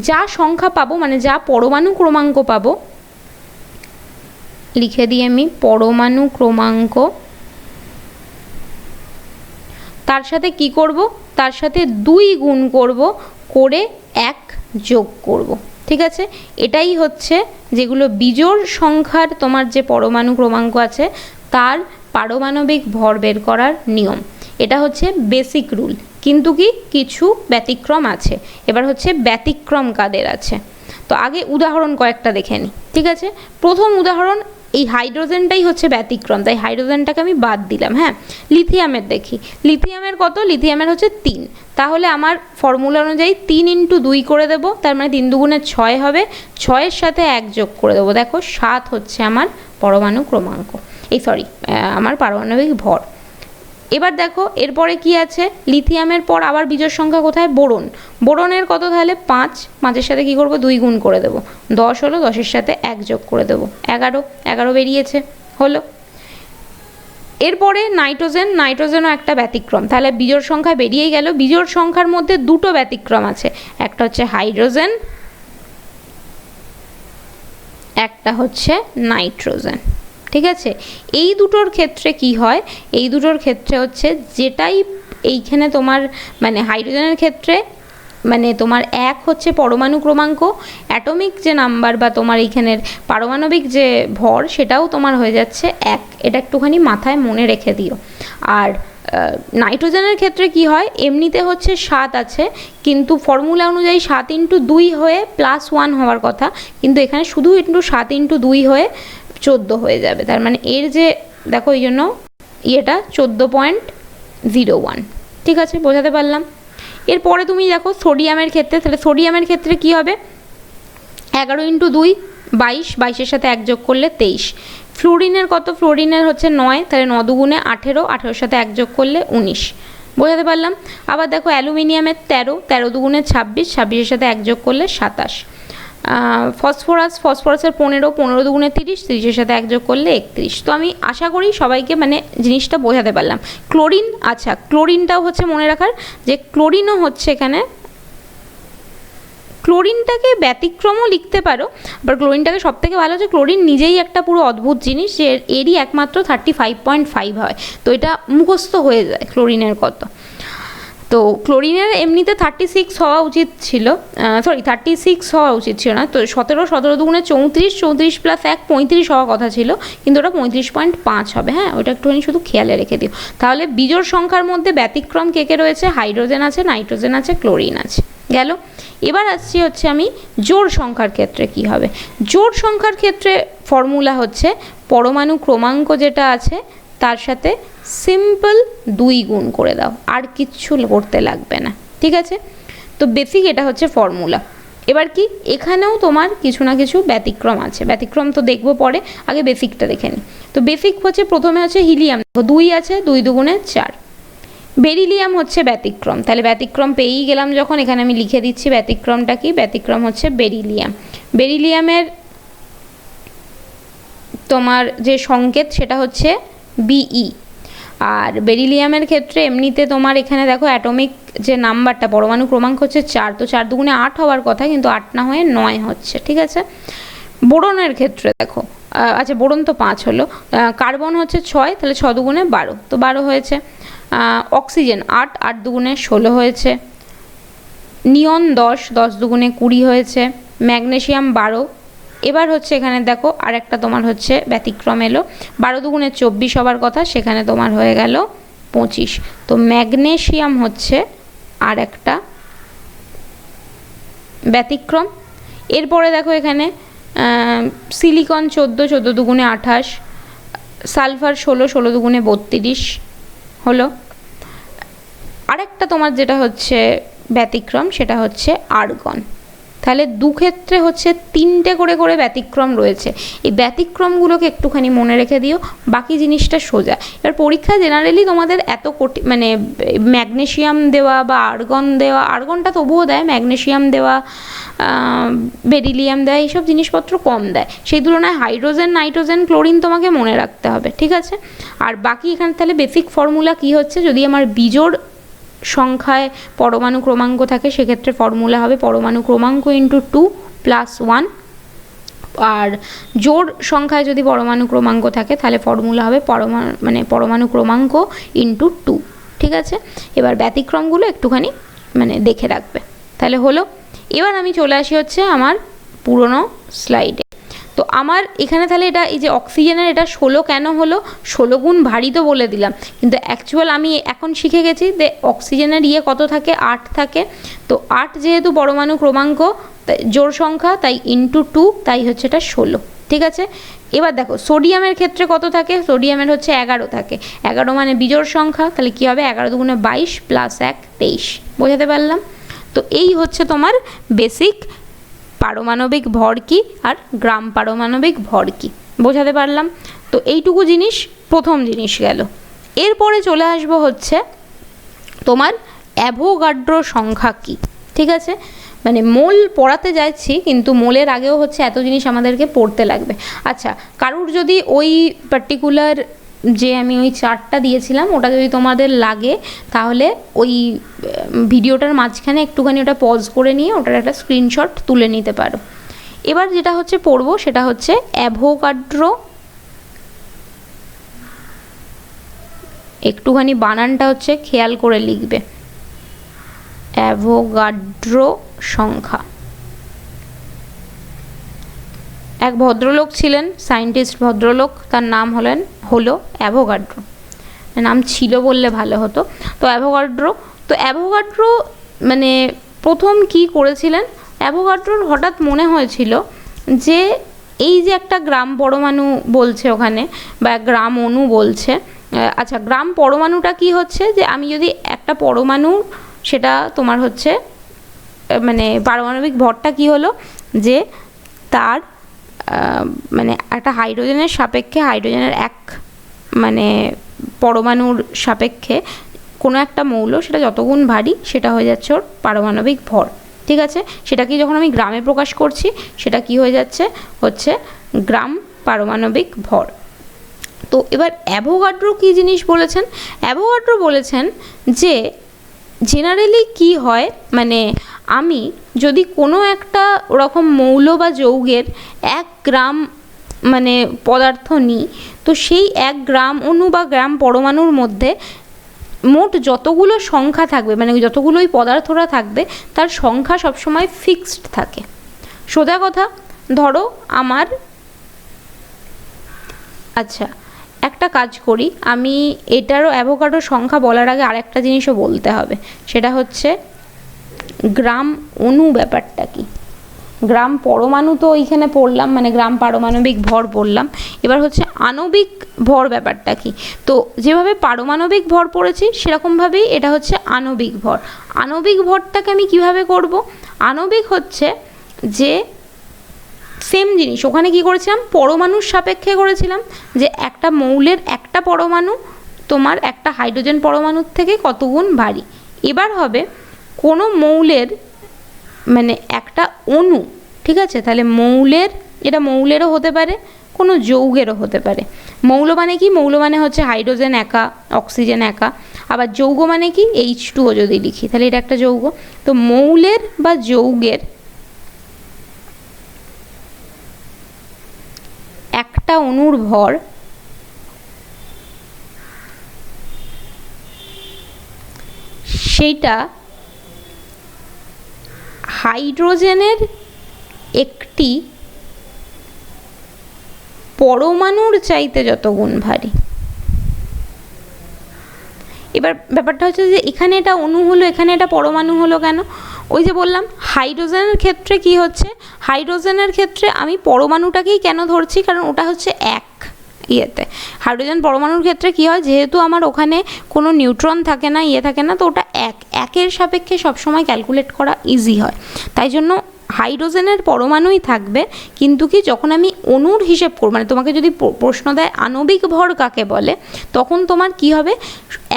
যা সংখ্যা পাবো, মানে যা পরমাণু ক্রমাঙ্ক পাবো, লিখে দিই আমি পরমাণু ক্রমাঙ্ক, তার সাথে কি করব, তার সাথে 2 গুণ করব, করে 1 যোগ করব, ঠিক আছে। এটাই হচ্ছে যেগুলো বিজোড় সংখ্যার তোমার যে পরমাণু ক্রমাঙ্ক আছে তার পারমাণবিক ভর বের করার নিয়ম। এটা হচ্ছে বেসিক রুল, কিন্তু কি কিছু ব্যতিক্রম আছে। এবার হচ্ছে ব্যতিক্রম কাদের আছে, তো আগে উদাহরণ কয়েকটা দেখে নিই, ঠিক আছে। প্রথম উদাহরণ, এই হাইড্রোজেনটাই হচ্ছে ব্যতিক্রম, তাই হাইড্রোজেনটাকে আমি বাদ দিলাম। হ্যাঁ, লিথিয়ামের দেখি, লিথিয়ামের কত, লিথিয়ামের হচ্ছে 3, তাহলে আমার ফর্মুলা অনুযায়ী 3 × 2 করে দেবো, তার মানে 3 দুগুণে 6 হবে, 6-এর সাথে 1 যোগ করে দেবো, দেখো 7 হচ্ছে আমার পরমাণু ক্রমাঙ্ক, আমার পারমাণবিক ভর। এবার দেখো এরপরে কি আছে, লিথিয়ামের পর আবার বিজোড় সংখ্যা কোথায়, বোরন। বোরনের কত, তাহলে 5, 5-এর সাথে কি করব, 2 গুণ করে দেবো, 10 হলো, 10-এর সাথে 1 যোগ করে দেবো, 11 বেরিয়েছে, হলো। এরপরে নাইট্রোজেনও একটা ব্যতিক্রম, তাহলে বিজোড় সংখ্যা বেরিয়েই গেল। বিজোড় সংখ্যার মধ্যে 2টো ব্যতিক্রম আছে, একটা হচ্ছে হাইড্রোজেন, একটা হচ্ছে নাইট্রোজেন, ঠিক আছে। এই দুটোর ক্ষেত্রে কি হয়, এই দুটোর ক্ষেত্রে হচ্ছে যেটাই এইখানে তোমার মানে হাইড্রোজেনের ক্ষেত্রে মানে তোমার 1 হচ্ছে পরমাণু ক্রমাঙ্ক, অ্যাটমিক যে নাম্বার বা তোমার এইখানের পারমাণবিক যে ভর সেটাও তোমার হয়ে যাচ্ছে 1, এটা একটুখানি মাথায় মনে রেখে দিও। আর নাইট্রোজেনের ক্ষেত্রে কি হয়, এমনিতে হচ্ছে 7 আছে, কিন্তু ফর্মুলা অনুযায়ী 7 × 2 হয়ে +1 হওয়ার কথা, কিন্তু এখানে শুধু 7 × 2 হয়ে 14 হয়ে যাবে, তার মানে এর যে দেখো এই জন্য এটা 14.01, ঠিক আছে, বোঝাতে পারলাম। এরপরে তুমি দেখো সোডিয়ামের ক্ষেত্রে, তাহলে সোডিয়ামের ক্ষেত্রে কি হবে, 11 × 2 22, 22-এর সাথে 1 যোগ করলে 23। ফ্লোরিনের কত, ফ্লোরিনের হচ্ছে 9, তাহলে 9 দুগুণে 18, 18-এর সাথে 1 যোগ করলে 19, বোঝাতে পারলাম। আবার দেখো অ্যালুমিনিয়ামের 13, 13 দুগুণে 26, 26-এর সাথে 1 যোগ করলে 27। ফসফরাসের 15, 15 দুগুণে 30, 30-এর সাথে 1 যোগ করলে 31। তো আমি আশা করি সবাইকে মানে জিনিসটা বোঝাতে পারলাম। ক্লোরিন, আচ্ছা ক্লোরিনটাও হচ্ছে মনে রাখার যে ক্লোরিনও হচ্ছে এখানে, ক্লোরিনটাকে ব্যতিক্রমও লিখতে পারো, আবার ক্লোরিনটাকে সব থেকে ভালো হচ্ছে ক্লোরিন নিজেই একটা পুরো অদ্ভুত জিনিস, যে এরই একমাত্র 35.5 হয়, তো এটা মুখস্থ হয়ে যায় ক্লোরিনের কত। তো ক্লোরিনের এমনিতে 36 হওয়া উচিত ছিল, 36 হওয়া উচিত ছিল না, তো 17 দুগুণে 34, 34 + 1 35 হওয়ার কথা ছিল, কিন্তু ওটা 35.5 হবে। হ্যাঁ, ওটা একটুখানি শুধু খেয়ালে রেখে দিও। তাহলে বিজোড় সংখ্যার মধ্যে ব্যতিক্রম কে কে রয়েছে, হাইড্রোজেন আছে, নাইট্রোজেন আছে, ক্লোরিন আছে, গেল। এবার আসছি হচ্ছে আমি জোড় সংখ্যার ক্ষেত্রে কি হবে। জোড় সংখ্যার ক্ষেত্রে ফর্মুলা হচ্ছে পরমাণু ক্রমাঙ্ক যেটা আছে তার সাথে সিম্পল 2 গুণ করে দাও, আর কিচ্ছু করতে লাগবে না, ঠিক আছে। তো বেসিক এটা হচ্ছে ফর্মুলা। এবার কি এখানেও তোমার কিছু না কিছু ব্যতিক্রম আছে, ব্যতিক্রম তো দেখবো পরে, আগে বেসিকটা দেখে নিই। তো বেসিক হচ্ছে প্রথমে হচ্ছে হিলিয়াম, 2 আছে, 2 দুগুণে 4। বেরিলিয়াম হচ্ছে ব্যতিক্রম, তাহলে ব্যতিক্রম পেয়েই গেলাম যখন, এখানে আমি লিখে দিচ্ছি ব্যতিক্রমটা কি, ব্যতিক্রম হচ্ছে বেরিলিয়াম। বেরিলিয়ামের তোমার যে সংকেত সেটা হচ্ছে Be, আর বেরিলিয়ামের ক্ষেত্রে এমনিতে তোমার এখানে দেখো অ্যাটমিক যে নাম্বারটা পরমাণু ক্রমাঙ্ক হচ্ছে 4, তো 4 দুগুণে 8 হওয়ার কথা, কিন্তু 8 না হয়ে 9 হচ্ছে, ঠিক আছে। বোরনের ক্ষেত্রে দেখো, আচ্ছা বোরন তো 5 হলো, কার্বন হচ্ছে 6, তাহলে 6 দুগুণে 12, তো 12 হয়েছে। অক্সিজেন 8, 8 দুগুণে 16 হয়েছে। নিয়ন 10, 10 দুগুণে 20 হয়েছে, ম্যাগনেসিয়াম 12। এবার হচ্ছে এখানে দেখো আরেকটা তোমার হচ্ছে ব্যতিক্রম এলো, 12 দুগুণে 24 হবার কথা, সেখানে তোমার হয়ে গেল 25। তো ম্যাগনেসিয়াম হচ্ছে আর একটা ব্যতিক্রম। এরপরে দেখো এখানে সিলিকন 14, 14 দুগুণে 28, সালফার 16, 16 দুগুণে 32 হলো। আরেকটা তোমার যেটা হচ্ছে ব্যতিক্রম সেটা হচ্ছে আর্গন। তাহলে দু ক্ষেত্রে হচ্ছে 3টে করে করে ব্যতিক্রম রয়েছে। এই ব্যতিক্রমগুলোকে একটুখানি মনে রেখে দিও, বাকি জিনিসটা সোজা। এবার পরীক্ষা জেনারেলি তোমাদের এত মানে ম্যাগনেসিয়াম দেওয়া বা আর্গন দেওয়া, আর্গনটা তবুও দেয়, ম্যাগনেসিয়াম দেওয়া, বেরিলিয়াম দেওয়া, এইসব জিনিসপত্র কম দেয়। সেই তুলনায় হাইড্রোজেন, নাইট্রোজেন, ক্লোরিন তোমাকে মনে রাখতে হবে, ঠিক আছে? আর বাকি এখানে তাহলে বেসিক ফর্মুলা কি হচ্ছে, যদি আমার বিজোড় সংখ্যায় পরমাণু ক্রমাঙ্ক থাকে সেক্ষেত্রে ফর্মুলা হবে পরমাণু ক্রমাঙ্ক ইন্টু 2 + 1। আর জোড় সংখ্যায় যদি পরমাণু ক্রমাঙ্ক থাকে তাহলে ফর্মুলা হবে পরমাণু ক্রমাঙ্ক ইন্টু 2, ঠিক আছে? এবার ব্যতিক্রমগুলো একটুখানি মানে দেখে রাখবে, তাহলে হলো। এবার আমি চলে আসি হচ্ছে আমার পুরনো স্লাইডে। তো আমার এখানে তাহলে এটা এই যে অক্সিজেনের এটা 16 কেন হলো, 16 গুণ ভারী তো বলে দিলাম, কিন্তু অ্যাকচুয়াল আমি এখন শিখে গেছি যে অক্সিজেনের কত থাকে, 8 থাকে। তো 8 যেহেতু পরমাণু ক্রমাঙ্ক জোড় সংখ্যা, তাই ইন্টু 2, তাই হচ্ছে এটা 16, ঠিক আছে? এবার দেখো সোডিয়ামের ক্ষেত্রে কত থাকে, সোডিয়ামের হচ্ছে 11 থাকে, 11 মানে বিজোড় সংখ্যা, তাহলে কী হবে 11 দুগুণে 22 + 1 23, বোঝাতে পারলাম? তো এই হচ্ছে তোমার বেসিক পারমাণবিক ভর কি আর গ্রাম পারমাণবিক ভর কি, বোঝাতে পারলাম? তো এইটুকু জিনিস প্রথম জিনিস গেল। এরপরে চলে আসবো হচ্ছে তোমার অ্যাভোগাড্রো সংখ্যা কি, ঠিক আছে? মানে মোল পড়াতে যাচ্ছি, কিন্তু মোলের আগেও হচ্ছে এত জিনিস আমাদেরকে পড়তে লাগবে। আচ্ছা, কারুর যদি ওই পার্টিকুলার যে আমি ওই চার্টটা দিয়েছিলাম ওটা যদি তোমাদের লাগে, তাহলে ওই ভিডিওটার মাঝখানে একটুখানি ওটা পজ করে নিয়ে ওটার একটা স্ক্রিনশট তুলে নিতে পারো। এবার যেটা হচ্ছে পড়বো সেটা হচ্ছে অ্যাভোগাড্রো, একটুখানি বানানটা হচ্ছে খেয়াল করে লিখবে, অ্যাভোগাড্রো সংখ্যা। এক ভদ্রলোক ছিলেন, সায়েন্টিস্ট ভদ্রলোক, তার নাম হলো অ্যাভোগাড্রো। নাম ছিল বললে ভালো হতো। তো অ্যাভোগাড্রো মানে প্রথম কি করেছিলেন, অ্যাভোগাড্রোর হঠাৎ মনে হয়েছিল যে এই যে একটা গ্রাম পরমাণু বলছে ওখানে, বা গ্রাম অণু বলছে। আচ্ছা, গ্রাম পরমাণুটা কি হচ্ছে, যে আমি যদি একটা পরমাণু, সেটা তোমার হচ্ছে মানে পারমাণবিক ভরটা কি হলো, যে তার মানে একটা হাইড্রোজেনের সাপেক্ষে, হাইড্রোজেনের এক মানে পরমাণুর সাপেক্ষে কোনো একটা মৌল সেটা যত গুণ ভারী সেটা হয়ে যাচ্ছে ওর পারমাণবিক ভর, ঠিক আছে? সেটাকে যখন আমি গ্রামে প্রকাশ করছি সেটা কি হয়ে যাচ্ছে, হচ্ছে গ্রাম পারমাণবিক ভর। তো এবার অ্যাভোগাড্রো কী জিনিস বলেছেন, অ্যাভোগাড্রো বলেছেন যে জেনারেলি কি হয়, মানে আমি যদি কোনো একটা ওরকম মৌল বা যৌগের 1 গ্রাম মানে পদার্থ নিই, তো সেই 1 গ্রাম অণু বা গ্রাম পরমাণুর মধ্যে মোট যতগুলো সংখ্যা থাকবে, মানে যতগুলোই পদার্থরা থাকবে, তার সংখ্যা সবসময় ফিক্সড থাকে। সোজা কথা, ধরো আমার, আচ্ছা একটা কাজ করি, আমি এটারও অ্যাভোগাড্রো সংখ্যা বলার আগে আরেকটা জিনিসও বলতে হবে, সেটা হচ্ছে গ্রাম অণু ব্যাপারটা কি। গ্রাম পরমাণু তো এইখানে পড়লাম, মানে গ্রাম পারমাণবিক ভর পড়লাম, এবার হচ্ছে আণবিক ভর ব্যাপারটা কি। তো যেভাবে পারমাণবিক ভর পড়েছি সেরকমভাবেই এটা হচ্ছে আণবিক ভর। আণবিক ভরটাকে আমি কিভাবে করব, আণবিক হচ্ছে যে সেম জিনিস, ওখানে কি করেছিলাম, পরমাণুর সাপেক্ষে করেছিলাম, যে একটা মৌলের একটা পরমাণু তোমার একটা হাইড্রোজেন পরমাণুর থেকে কত গুণ ভারী। এবার হবে কোনো মৌলের মানে একটা অণু, ঠিক আছে? তাহলে মৌলের, এটা মৌলেরও হতে পারে, কোনো যৌগেরও হতে পারে। মৌল মানে কি, মৌল মানে হচ্ছে হাইড্রোজেন একা, অক্সিজেন একা। আবার যৌগ মানে কি, H2O যদি লিখি তাহলে এটা একটা যৌগ। তো মৌলের বা যৌগের একটা অণুর ভর সেইটা হাইড্রোজেনের একটি পরমাণুর চাইতে যত গুণ ভারী। এবার ব্যাপারটা হচ্ছে যে এখানে এটা অণু হলো, এখানে এটা পরমাণু হলো কেন? ওই যে বললাম হাইড্রোজেনের ক্ষেত্রে কি হচ্ছে, হাইড্রোজেনের ক্ষেত্রে আমি পরমাণুটাকেই কেন ধরছি, কারণ ওটা হচ্ছে এক ইয়েতে। হাইড্রোজেন পরমাণুর ক্ষেত্রে কি হয়, যেহেতু আমার ওখানে কোনো নিউট্রন থাকে না, থাকে না, তো ওটা একের সাপেক্ষে সবসময় ক্যালকুলেট করা ইজি হয়। তাই জন্য হাইড্রোজেনের পরমাণুই থাকবে, কিন্তু কি যখন আমি অণুর হিসেব করব, মানে তোমাকে যদি প্রশ্ন দেয় আণবিক ভর কাকে বলে, তখন তোমার কি হবে,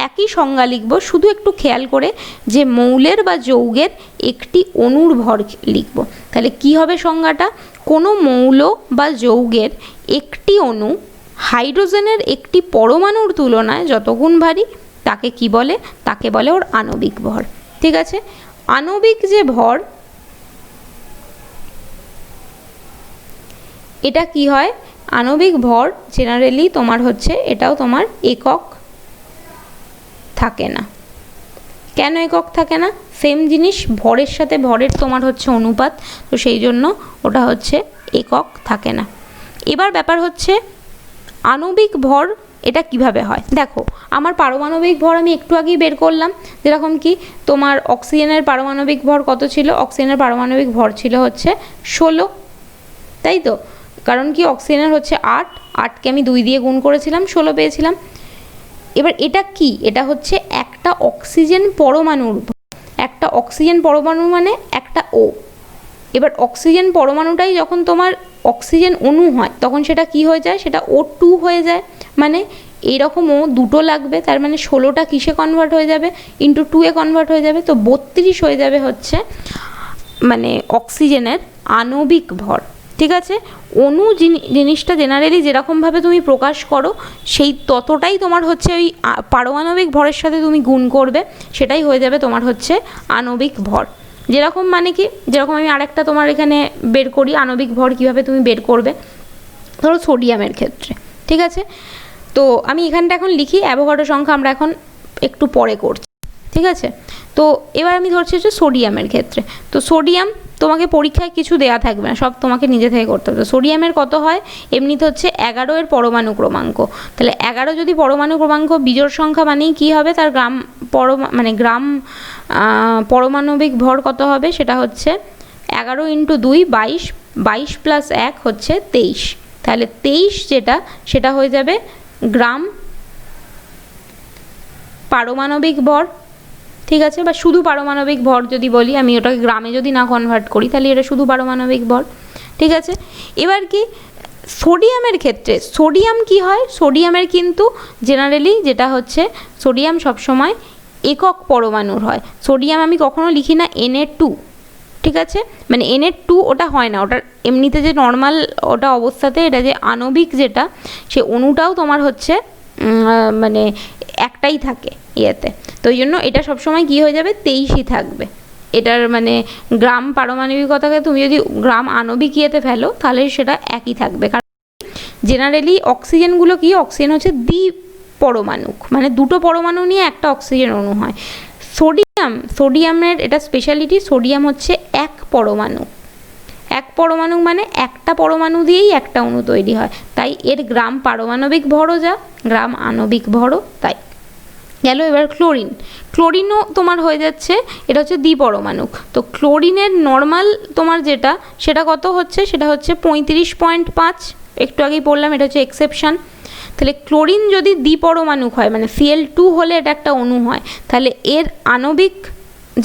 একই সংজ্ঞা লিখব, শুধু একটু খেয়াল করে যে মৌলের বা যৌগের একটি অণুর ভর লিখব। তাহলে কি হবে সংজ্ঞাটা, কোনো মৌল বা যৌগের একটি অণু হাইড্রোজেনের একটি পরমাণুর তুলনায় যত গুণ ভারী তাকে কি বলে, তাকে বলে ওর আণবিক ভর। ঠিক আছে, আণবিক যে ভর এটা কি হয়, আণবিক ভর জেনারেলি তোমার হচ্ছে এটাও তোমার একক থাকে না। কেন একক থাকে না? সেম জিনিস, ভরের সাথে ভরের তোমার হচ্ছে অনুপাত, তো সেই জন্য ওটা হচ্ছে একক থাকে না। এবার ব্যাপার হচ্ছে আণবিক ভর এটা কিভাবে হয়। দেখো আমার পারমাণবিক ভর আমি একটু আগেই বের করলাম, যেরকম কি তোমার অক্সিজেনের পারমাণবিক ভর কত ছিল, অক্সিজেনের পারমাণবিক ভর ছিল হচ্ছে 16, তাই তো, কারণ কি অক্সিজেনের হচ্ছে 8, 8কে আমি 2 দিয়ে গুণ করেছিলাম, 16 পেয়েছিলাম। এবার এটা কি, এটা হচ্ছে একটা অক্সিজেন পরমাণুর, একটা অক্সিজেন পরমাণু মানে একটা ও। এবার অক্সিজেন পরমাণুটাই যখন তোমার অক্সিজেন অণু হয় তখন সেটা কি হয়ে যায়, সেটা O2 হয়ে যায়। মানে এরকমও দুটো লাগবে, তার মানে 16টা কিসে কনভার্ট হয়ে যাবে, ইন্টু 2 এ কনভার্ট হয়ে যাবে, তো 32 হয়ে যাবে হচ্ছে মানে অক্সিজেনের আণবিক ভর। ঠিক আছে, অণু জিনিসটা জেনারেলি যেরকমভাবে তুমি প্রকাশ করো সেই ততটাই তোমার হচ্ছে ওই পারমাণবিক ভরের সাথে তুমি গুণ করবে, সেটাই হয়ে যাবে তোমার হচ্ছে আণবিক ভর। যেরকম মানে কি, যেরকম আমি আরেকটা তোমার এখানে বের করি আণবিক ভর কিভাবে তুমি বের করবে, ধরো সোডিয়ামের ক্ষেত্রে। ঠিক আছে, তো আমি এখানটা এখন লিখি, অ্যাভোগাড্রো সংখ্যা আমরা এখন একটু পরে করছি। ঠিক আছে, তো এবার আমি ধরছি হচ্ছে সোডিয়ামের ক্ষেত্রে। তো সোডিয়াম তোমাকে পরীক্ষায় কিছু দেয়া থাকবে না, সব তোমাকে নিজে থেকে করতে হবে। সোডিয়ামের কত হয়, এমনিতে হচ্ছে 11 এর পরমাণু ক্রমাঙ্ক। তাহলে 11 যদি পরমাণু ক্রমাঙ্ক বিজোড় সংখ্যা মানেই কি হবে, তার গ্রাম গ্রাম পরমাণবিক ভর কত হবে, সেটা হচ্ছে 11 × 2 22, 22 + 1 হচ্ছে 23। তাহলে 23 যেটা সেটা হয়ে যাবে গ্রাম পারমাণবিক ভর। ঠিক আছে, বা শুধু পারমাণবিক ভর যদি বলি, আমি ওটাকে গ্রামে যদি না কনভার্ট করি তাহলে এটা শুধু পারমাণবিক ভর। ঠিক আছে, এবার কি সোডিয়ামের ক্ষেত্রে, সোডিয়াম কি হয়, সোডিয়ামের কিন্তু জেনারেলি যেটা হচ্ছে সোডিয়াম সবসময় একক পরমাণুর হয়। সোডিয়াম আমি কখনো লিখি না Na2। ঠিক আছে, মানে Na2 ওটা হয় না, ওটার এমনিতে যে নর্মাল ওটা অবস্থাতে এটা যে আণবিক যেটা, সে অণুটাও তোমার হচ্ছে মানে একটাই থাকে ইয়েতে, তো ওই জন্য এটা সবসময় কী হয়ে যাবে, 23ই থাকবে। এটার মানে গ্রাম পারমাণবিকতাকে তুমি যদি গ্রাম আণবিক ইয়েতে ফেলো তাহলে সেটা একই থাকবে। কারণ জেনারেলি অক্সিজেনগুলো কি, অক্সিজেন হচ্ছে দ্বিপরমাণুক, মানে দুটো পরমাণু নিয়ে একটা অক্সিজেন অণু হয়। সোডিয়ামের এটা স্পেশালিটি, সোডিয়াম হচ্ছে এক পরমাণু। এক পরমাণু মানে একটা পরমাণু দিয়েই একটা অণু তৈরি হয়, তাই এর গ্রাম পারমাণবিক ভরও যা, গ্রাম আণবিক ভরও তাই। গেল, এবার ক্লোরিনও তোমার হয়ে যাচ্ছে, এটা হচ্ছে দ্বিপরমাণুক। তো ক্লোরিনের নর্মাল তোমার যেটা সেটা কত হচ্ছে, সেটা হচ্ছে 35.5, একটু আগেই বললাম এটা হচ্ছে এক্সেপশান। তাহলে ক্লোরিন যদি দ্বিপরমাণুক হয় মানে Cl2 হলে এটা একটা অণু হয়, তাহলে এর আণবিক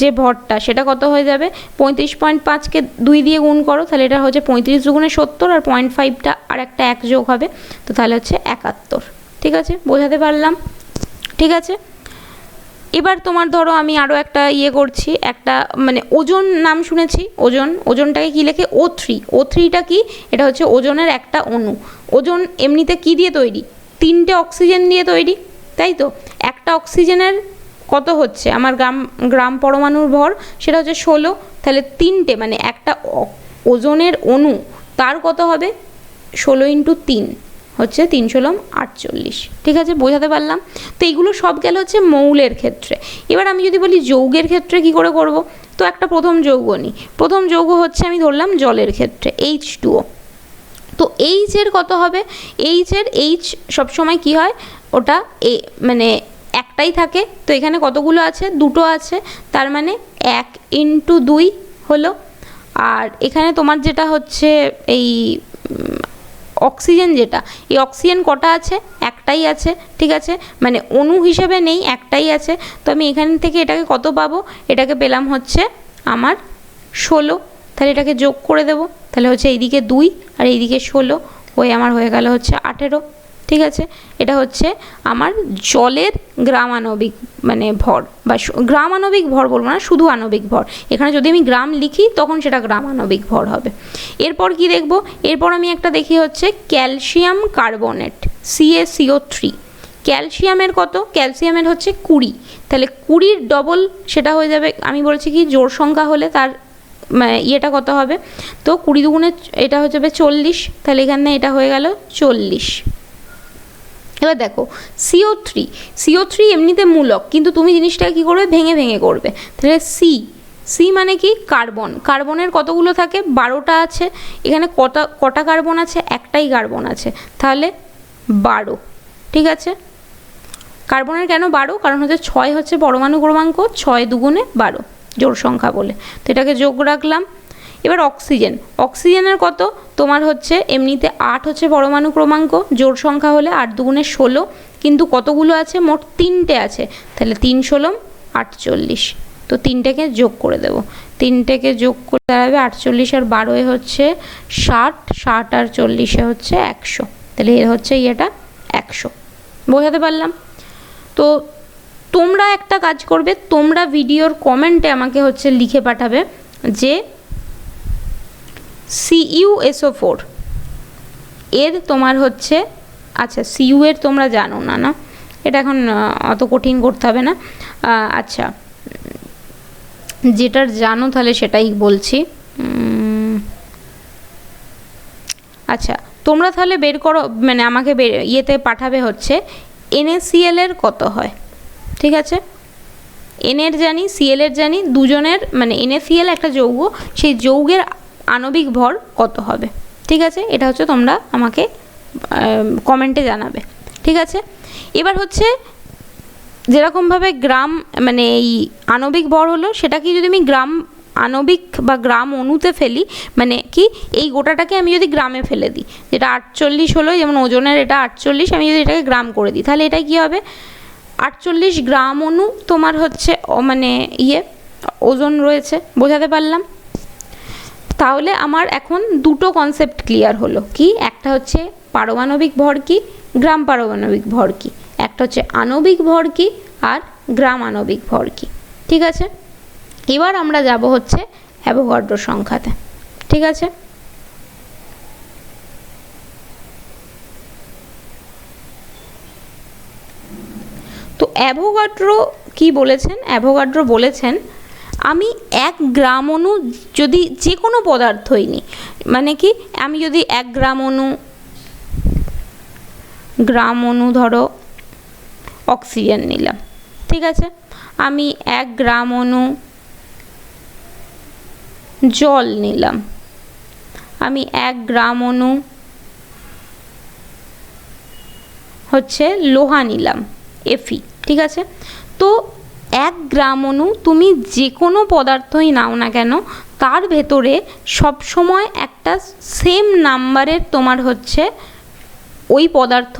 যে ভরটা সেটা কত হয়ে যাবে, 35.5কে 2 দিয়ে গুণ করো, তাহলে এটা হচ্ছে 35 × 70, আর 0.5টা আর একটা 1 যোগ হবে, তো তাহলে হচ্ছে 71। ঠিক আছে, বোঝাতে পারলাম? ঠিক আছে, এবার তোমার ধরো আমি আরও একটা ইয়ে করছি, একটা মানে ওজন নাম শুনেছি, ওজনটাকে কি লেখে, O3। O3টা কি, এটা হচ্ছে ওজনের একটা অণু। ওজন এমনিতে কি দিয়ে তৈরি, 3টে অক্সিজেন দিয়ে তৈরি, তাই তো। একটা অক্সিজেনের কত হচ্ছে আমার গ্রাম পরমাণুর ভর, সেটা হচ্ছে 16। তাহলে 3টে মানে একটা ওজনের অণু তার কত হবে, 16 × 3 হচ্ছে 3 × 16 48। ঠিক আছে, বোঝাতে পারলাম? তো এইগুলো সব গেল হচ্ছে মৌলের ক্ষেত্রে। এবার আমি যদি বলি যৌগের ক্ষেত্রে কি করে করব, তো একটা প্রথম যৌগ নিই, প্রথম যৌগ হচ্ছে আমি ধরলাম জলের ক্ষেত্রে H2O। তো এইচের কত হবে, এইচের এইচ সবসময় কি হয়, ওটা মানে একটাই থাকে, তো এখানে কতগুলো আছে, দুটো আছে, তার মানে 1 × 2 হলো। আর এখানে তোমার যেটা হচ্ছে এই অক্সিজেন, যেটা এই অক্সিজেন কটা আছে, একটাই আছে, ঠিক আছে, মানে অণু হিসেবে নেই, একটাই আছে। তো আমি এখান থেকে এটাকে কত পাবো, এটাকে পেলাম হচ্ছে আমার 16, তাহলে এটাকে যোগ করে দেবো, তাহলে হচ্ছে এইদিকে 2 আর এইদিকে 16, আমার হয়ে গেল হচ্ছে 18, ঠিক আছে। এটা হচ্ছে আমার জলের গ্রাম আণবিক মানে ভর, বা গ্রাম আণবিক ভর বলবো না, শুধু আণবিক ভর। এখানে যদি আমি গ্রাম লিখি তখন সেটা গ্রাম আণবিক ভর হবে। এরপর কি দেখব, এরপর আমি একটা দেখি হচ্ছে ক্যালসিয়াম কার্বনেট CaCO3। ক্যালসিয়ামের কত, ক্যালসিয়ামের হচ্ছে 20, তাহলে 20 ডবল সেটা হয়ে যাবে, আমি বলছি কি জোড় সংখ্যা হলে তার ইয়েটা কত হবে, তো 20 দুগুণে এটা হয়ে যাবে 40, তাহলে এখানে এটা হয়ে গেল 40। এবার দেখো CO3 এমনিতে মূলক, কিন্তু তুমি জিনিসটা কি করবে, ভেঙে ভেঙে করবে। তাহলে সি মানে কি কার্বন, কার্বনের কতগুলো থাকে, 12টা আছে। এখানে কটা কার্বন আছে, একটাই কার্বন আছে, তাহলে 12, ঠিক আছে। কার্বনের কেন 12, কারণ হচ্ছে 6 হচ্ছে পরমাণু ক্রমাঙ্ক, 6 দুগুণে 12 জোড় সংখ্যা বলে, তো এটাকে যোগ রাখলাম। এবার অক্সিজেনের কত তোমার হচ্ছে এমনিতে 8 হচ্ছে পরমাণু ক্রমাঙ্ক, জোড় সংখ্যা হলে 8 দুগুণে 16, কিন্তু কতগুলো আছে, মোট 3টে আছে, তাহলে 3 16 48, তো 3টেকে যোগ করে দেব, 3টেকে যোগ করে দাঁড়াবে 48 আর 12 হচ্ছে 60, 60 আর 40 হচ্ছে 100, তাহলে এর হচ্ছে এটা 100, বোঝাতে পারলাম। তো তোমরা একটা কাজ করবে, তোমরা ভিডিওর কমেন্টে আমাকে হচ্ছে লিখে পাঠাবে যে CuSO4 এর তোমার হচ্ছে, আচ্ছা Cu এর তোমরা জানো না, না এটা এখন অত কঠিন করতে হবে না, আচ্ছা যেটার জানো তাহলে সেটাই বলছি। আচ্ছা তোমরা তাহলে বের করো, মানে আমাকে ইয়েতে পাঠাবে হচ্ছে NaCl এর কত হয়, ঠিক আছে। N এর জানি, Cl এর জানি, দুজনের মানে NaCl একটা যৌগ, সেই যৌগের আণবিক ভর কত হবে, ঠিক আছে। এটা হচ্ছে তোমরা আমাকে কমেন্টে জানাবে, ঠিক আছে। এবার হচ্ছে যেরকমভাবে গ্রাম মানে এই আণবিক ভর হলো, সেটাকে যদি আমি গ্রাম আণবিক বা গ্রাম অণুতে ফেলি, মানে কি এই গোটাটাকে আমি যদি গ্রামে ফেলে দিই, যেটা 48 হলো, যেমন ওজনের এটা 48, আমি যদি এটাকে গ্রাম করে দিই, তাহলে এটা কি হবে, 48 গ্রাম অণু তোমার হচ্ছে মানে ওজন রয়েছে, বোঝাতে পারলাম। তাহলে আমার এখন দুটো কনসেপ্ট ক্লিয়ার হলো, কি একটা হচ্ছে পারমাণবিক ভর কি, গ্রাম পারমাণবিক ভর কি, একটা হচ্ছে আণবিক ভর কি আর গ্রাম আণবিক ভর কি, ঠিক আছে। এবার আমরা যাব হচ্ছে অ্যাভোগাড্রো সংখ্যাতে, ঠিক আছে। তো অ্যাভোগাড্রো কি বলেছেন, অ্যাভোগাড্রো বলেছেন আমি 1 গ্রাম অণু যদি যে কোনো পদার্থই নিই, মানে কি আমি যদি 1 গ্রাম অণু ধরো অক্সিজেন নিলাম, ঠিক আছে, আমি 1 গ্রাম অণু জল নিলাম, আমি 1 গ্রাম অণু হচ্ছে লোহা নিলাম Fe, ঠিক আছে। তো 1 গ্রাম অণু তুমি যে কোনো পদার্থই নাও না কেন, তার ভেতরে সবসময় একটা সেম নাম্বারের তোমার হচ্ছে ওই পদার্থ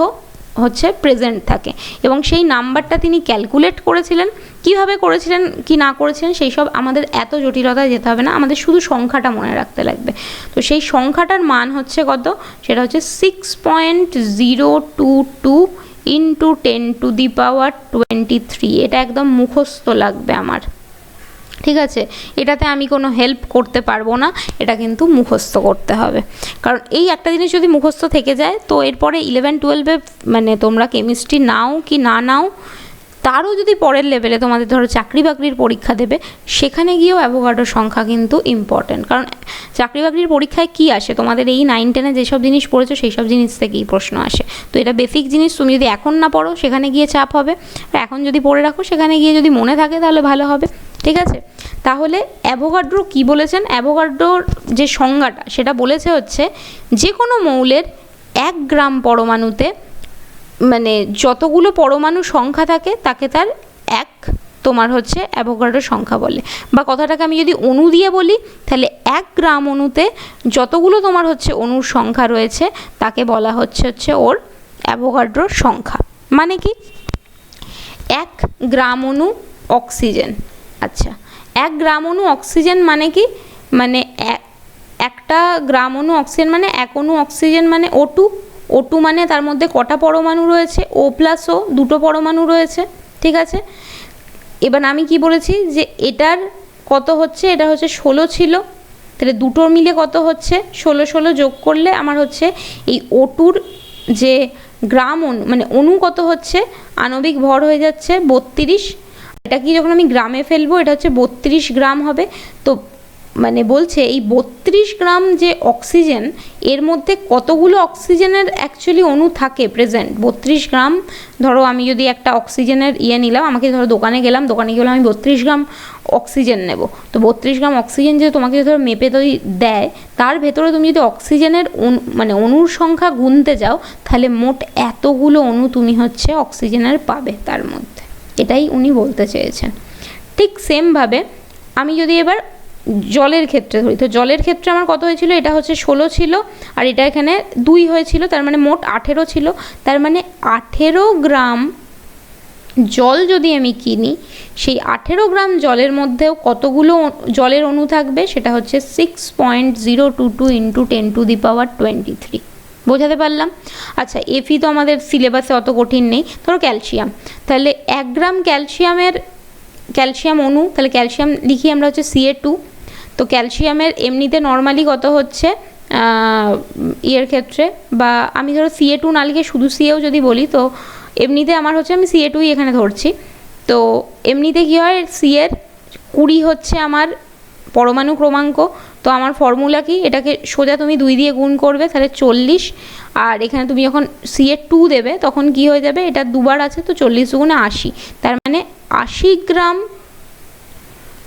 হচ্ছে প্রেজেন্ট থাকে, এবং সেই নাম্বারটা তিনি ক্যালকুলেট করেছিলেন, কিভাবে করেছিলেন কি না করেছিলেন সেই সব আমাদের এত জটিলতায় যেতে হবে না, আমাদের শুধু সংখ্যাটা মনে রাখতে লাগবে। তো সেই সংখ্যাটার মান হচ্ছে কত, সেটা হচ্ছে 6.022 × 10⁻23, এটা একদম মুখস্থ লাগবে আমার, ঠিক আছে। এটাতে আমি কোনো হেল্প করতে পারবো না, এটা কিন্তু মুখস্থ করতে হবে, কারণ এই একটা জিনিস যদি মুখস্থ থেকে যায় তো এরপরে 11-12-এ মানে তোমরা কেমিস্ট্রি নাও কি না নাও, তারও যদি পরের লেভেলে তোমাদের ধরো চাকরি বাকরির পরীক্ষা দেবে, সেখানে গিয়েও অ্যাভোগাড্রো সংখ্যা কিন্তু ইম্পর্টেন্ট, কারণ চাকরি বাকরির পরীক্ষায় কি আসে, তোমাদের এই 9-10-এ যেসব জিনিস পড়েছো সেই সব জিনিস থেকেই প্রশ্ন আসে। তো এটা বেসিক জিনিস, তুমি যদি এখন না পড়ো সেখানে গিয়ে চাপ হবে, আর এখন যদি পড়ে রাখো সেখানে গিয়ে যদি মনে থাকে তাহলে ভালো হবে। ঠিক আছে। তাহলে অ্যাভোগাড্রো কি বলেছেন, অ্যাভোগাড্রোর যে সংজ্ঞাটা সেটা বলেছে হচ্ছে যে কোনো মৌলের 1 গ্রাম পরমাণুতে মানে যতগুলো পরমাণু সংখ্যা থাকে তাকে তার এক তোমার হচ্ছে অ্যাভোগাড্রো সংখ্যা বলে। বা কথাটাকে আমি যদি অণু দিয়ে বলি তাহলে 1 গ্রাম অণুতে যতগুলো তোমার হচ্ছে অণুর সংখ্যা রয়েছে তাকে বলা হচ্ছে ওর অ্যাভোগাড্রো সংখ্যা। মানে কি 1 গ্রাম অণু অক্সিজেন, আচ্ছা 1 গ্রাম অণু অক্সিজেন মানে কি, মানে একটা গ্রাম অণু অক্সিজেন মানে 1 অণু অক্সিজেন মানে O2 মানে তার মধ্যে কটা পরমাণু রয়েছে, O+O 2টো পরমাণু রয়েছে, ঠিক আছে। এবার আমি কি বলেছি যে এটার কত হচ্ছে, এটা হচ্ছে 16 ছিল, তাহলে দুটোর মিলে কত হচ্ছে 16 যোগ করলে আমার হচ্ছে এই O2র যে গ্রাম অণু মানে অণু কত হচ্ছে, আণবিক ভর হয়ে যাচ্ছে 32। এটা কি যখন আমি গ্রামে ফেলবো এটা হচ্ছে 32 গ্রাম হবে। তো মানে বলছে এই 32 গ্রাম যে অক্সিজেন এর মধ্যে কতগুলো অক্সিজেনের অ্যাকচুয়ালি অণু থাকে প্রেজেন্ট। 32 গ্রাম ধরো আমি যদি একটা অক্সিজেনের নিলাম, আমাকে ধরো দোকানে গেলাম আমি 32 গ্রাম অক্সিজেন নেব, তো 32 গ্রাম অক্সিজেন যে তোমাকে ধরো মেপে দেয় তার ভেতরে তুমি যদি অক্সিজেনের মানে অণুর সংখ্যা গুনতে যাও তাহলে মোট এতগুলো অণু তুমি হচ্ছে অক্সিজেনের পাবে তার মধ্যে, এটাই উনি বলতে চেয়েছেন। ঠিক সেমভাবে আমি যদি এবার জলের ক্ষেত্রে ধরি, তো জলের ক্ষেত্রে আমার কত হয়েছিল, এটা হচ্ছে 16 ছিল আর এটা এখানে 2 হয়েছিল, তার মানে মোট 18 ছিল। তার মানে 18 গ্রাম জল যদি আমি কিনি সেই 18 গ্রাম জলের মধ্যেও কতগুলো জলের অণু থাকবে, সেটা হচ্ছে 6.022 × 10⁻23। বোঝাতে পারলাম? আচ্ছা এফি তো আমাদের সিলেবাসে অত কঠিন নেই। ধরো ক্যালসিয়াম, তাহলে 1 গ্রাম ক্যালসিয়াম অণু, তাহলে ক্যালসিয়াম লিখি আমরা হচ্ছে Ca2। তো ক্যালসিয়ামের এমনিতে নর্মালি কত হচ্ছে ইয়ের ক্ষেত্রে, বা আমি ধরো Ca2 না লিখে শুধু Ca যদি বলি, তো এমনিতে আমার হচ্ছে আমি Ca2ই এখানে ধরছি। তো এমনিতে কী হয়, C-এর 20 হচ্ছে আমার পরমাণু ক্রমাঙ্ক। তো আমার ফর্মুলা কি, এটাকে সোজা তুমি 2 দিয়ে গুণ করবে তাহলে 40, আর এখানে তুমি যখন Ca2 দেবে তখন কি হয়ে যাবে, এটা দুবার আছে তো 40 × 80, তার মানে 80 গ্রাম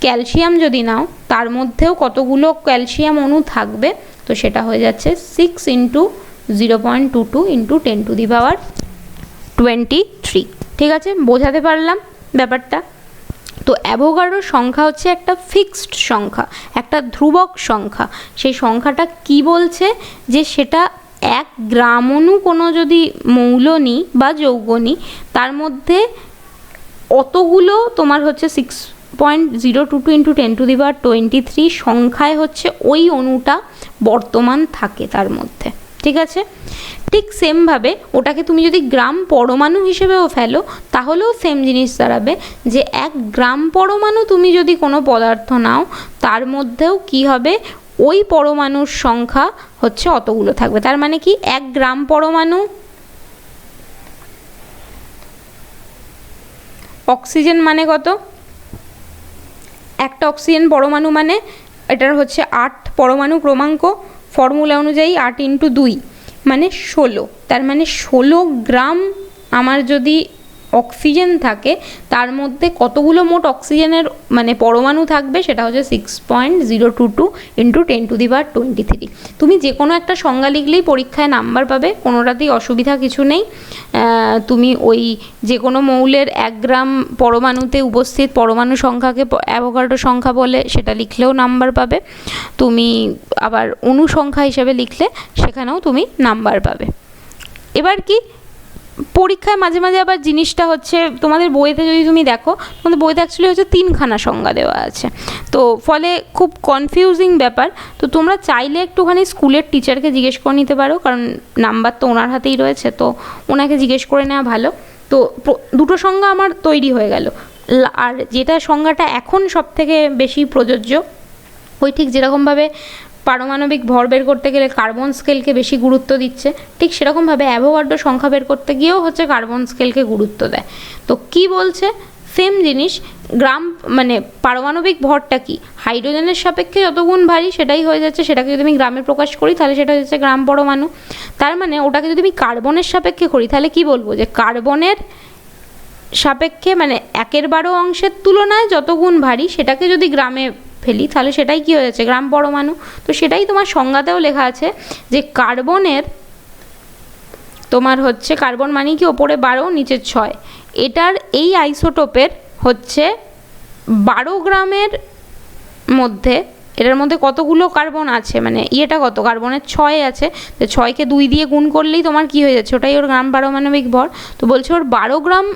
ক্যালসিয়াম যদি নাও তার মধ্যেও কতগুলো ক্যালসিয়াম অণু থাকবে, তো সেটা হয়ে যাচ্ছে 6 × 0.22 × 10⁻23। ঠিক আছে, বোঝাতে পারলাম ব্যাপারটা? তো অ্যাভোগাড্রো সংখ্যা হচ্ছে একটা ফিক্সড সংখ্যা, একটা ধ্রুবক সংখ্যা। সেই সংখ্যাটা কি বলছে যে সেটা 1 গ্রাম অণু কোনো যদি মৌল নিই বা যৌগ নিই তার মধ্যে অতগুলো তোমার হচ্ছে 6.022 × 10⁻23 সংখ্যায় হচ্ছে ওই অণুটা বর্তমান থাকে তার মধ্যে। ঠিক আছে, ঠিক সেমভাবে ওটাকে তুমি যদি গ্রাম পরমাণু হিসেবেও ফেলো তাহলেও সেম জিনিস দাঁড়াবে যে 1 গ্রাম পরমাণু তুমি যদি কোনো পদার্থ নাও তার মধ্যেও কি হবে, ওই পরমাণুর সংখ্যা হচ্ছে অতগুলো থাকবে। তার মানে কি 1 গ্রাম পরমাণু অক্সিজেন মানে কত, একটা অক্সিজেন পরমাণু মানে এটার হচ্ছে 8 পরমাণু ক্রমাঙ্ক, ফর্মুলা অনুযায়ী 8 × 2 মানে 16। তার মানে 16 গ্রাম আমার যদি অক্সিজেন থাকে তার মধ্যে কতগুলো মোট অক্সিজেনের মানে পরমাণু থাকবে, সেটা হচ্ছে 6.022 × 10⁻23। তুমি যে কোনো একটা সংজ্ঞা লিখলেই পরীক্ষায় নাম্বার পাবে, কোনোটাতেই অসুবিধা কিছু নেই। তুমি ওই যে কোনো মৌলের 1 গ্রাম পরমাণুতে উপস্থিত পরমাণু সংখ্যাকে অ্যাভোগাড্রো সংখ্যা বলে সেটা লিখলেও নাম্বার পাবে, তুমি আবার অণু সংখ্যা হিসেবে লিখলে সেখানেও তুমি নাম্বার পাবে। এবার কি পরীক্ষায় মাঝে মাঝে আবার জিনিসটা হচ্ছে তোমাদের বইতে যদি তুমি দেখো, তোমাদের বইতে অ্যাকচুয়ালি হচ্ছে 3খানা সংজ্ঞা দেওয়া আছে, তো ফলে খুব কনফিউজিং ব্যাপার। তো তোমরা চাইলে একটুখানি স্কুলের টিচারকে জিজ্ঞেস করে নিতে পারো, কারণ নাম্বার তো ওনার হাতেই রয়েছে, তো ওনাকে জিজ্ঞেস করে নেওয়া ভালো। তো দুটো সংজ্ঞা আমার তৈরি হয়ে গেল। আর যেটা সংজ্ঞাটা এখন সবথেকে বেশি প্রযোজ্য, ওই ঠিক যেরকমভাবে পারমাণবিক ভর বের করতে গেলে কার্বন স্কেলকে বেশি গুরুত্ব দিচ্ছে, ঠিক সেরকমভাবে অ্যাভোগাড্রো সংখ্যা বের করতে গিয়েও হচ্ছে কার্বন স্কেলকে গুরুত্ব দেয়। তো কি বলছে, সেম জিনিস, গ্রাম মানে পারমাণবিক ভরটা কি, হাইড্রোজেনের সাপেক্ষে যত গুণ ভারী সেটাই হয়ে যাচ্ছে, সেটাকে যদি আমি গ্রামে প্রকাশ করি তাহলে সেটা হচ্ছে গ্রাম পরমাণু। তার মানে ওটাকে যদি আমি কার্বনের সাপেক্ষে করি তাহলে কি বলবো, যে কার্বনের সাপেক্ষে মানে 1/12 অংশের তুলনায় যত গুণ ভারী সেটাকে যদি গ্রামে ফেলি তাহলে সেটাই কি হয়ে যাচ্ছে, গ্রাম পরমাণু। তো সেটাই তোমার সংজ্ঞাতেও লেখা আছে যে কার্বনের তোমার হচ্ছে, কার্বন মানে কি ওপরে 12 নিচে 6, এটার এই আইসোটোপের হচ্ছে 12 গ্রামের মধ্যে, এটার মধ্যে কতগুলো কার্বন আছে, মানে ইয়েটা কত, কার্বনের 6 আছে, তো 6কে 2 দিয়ে গুণ করলেই তোমার কি হয়ে যাচ্ছে, ওটাই ওর গ্রাম পারমাণবিক ভর। তো বলছে ওর 12 গ্রাম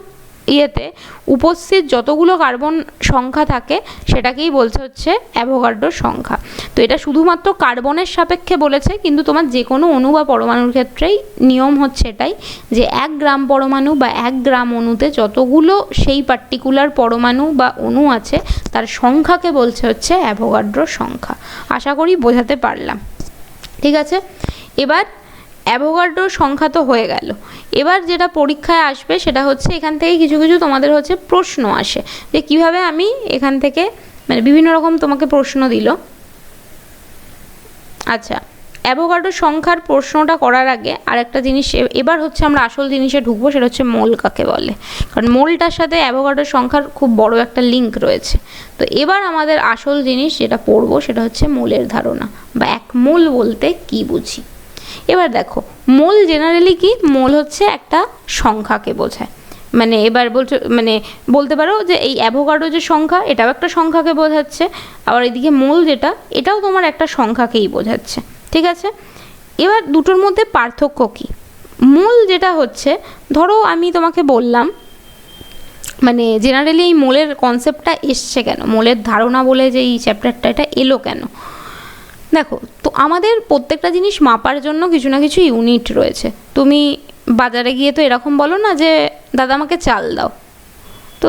ইয়েতে উপস্থিত যতগুলো কার্বন সংখ্যা থাকে সেটাকেই বলছে হচ্ছে অ্যাভোগাড্রোর সংখ্যা। তো এটা শুধুমাত্র কার্বনের সাপেক্ষে বলেছে, কিন্তু তোমার যে কোনো অণু বা পরমাণুর ক্ষেত্রেই নিয়ম হচ্ছে এটাই যে 1 গ্রাম পরমাণু বা 1 গ্রাম অণুতে যতগুলো সেই পার্টিকুলার পরমাণু বা অণু আছে তার সংখ্যাকে বলছে হচ্ছে অ্যাভোগাড্রোর সংখ্যা। আশা করি বোঝাতে পারলাম, ঠিক আছে। এবার অ্যাভোগাড্রোর সংখ্যা তো হয়ে গেল, এবার যেটা পরীক্ষায় আসবে সেটা হচ্ছে এখান থেকে কিছু কিছু তোমাদের হচ্ছে প্রশ্ন আসে যে কিভাবে আমি এখান থেকে, মানে বিভিন্ন রকম তোমাকে প্রশ্ন দিল। আচ্ছা, অ্যাভোগাড্রোর সংখ্যার প্রশ্নটা করার আগে আর একটা জিনিস, এবার হচ্ছে আমরা আসল জিনিসে ঢুকবো, সেটা হচ্ছে মোল কাকে বলে, কারণ মোলটার সাথে অ্যাভোগাড্রোর সংখ্যার খুব বড় একটা লিঙ্ক রয়েছে। তো এবার আমাদের আসল জিনিস যেটা পড়বো সেটা হচ্ছে মোলের ধারণা বা 1 মোল বলতে কি বুঝি। এবার দেখো, মোল জেনারেলি কি, মোল হচ্ছে একটা সংখ্যাকে বোঝায়, মানে এবার বলছো, মানে বলতে পারো যে এই অ্যাভোগাড্রো যে সংখ্যা এটাও একটা সংখ্যাকে বোঝাচ্ছে, আবার এদিকে মোল যেটা এটাও তোমার একটা সংখ্যাকেই বোঝাচ্ছে, ঠিক আছে। এবার দুটোর মধ্যে পার্থক্য কি? মোল যেটা হচ্ছে, ধরো আমি তোমাকে বললাম, মানে জেনারেলি এই মোলের কনসেপ্টটা এসছে কেন, মোলের ধারণা বলে যে এই চ্যাপ্টারটা এটা এলো কেন, দেখো তো আমাদের প্রত্যেকটা জিনিস মাপার জন্য কিছু না কিছু ইউনিট রয়েছে। তুমি বাজারে গিয়ে তো এরকম বলো না যে দাদা আমাকে চাল দাও, তো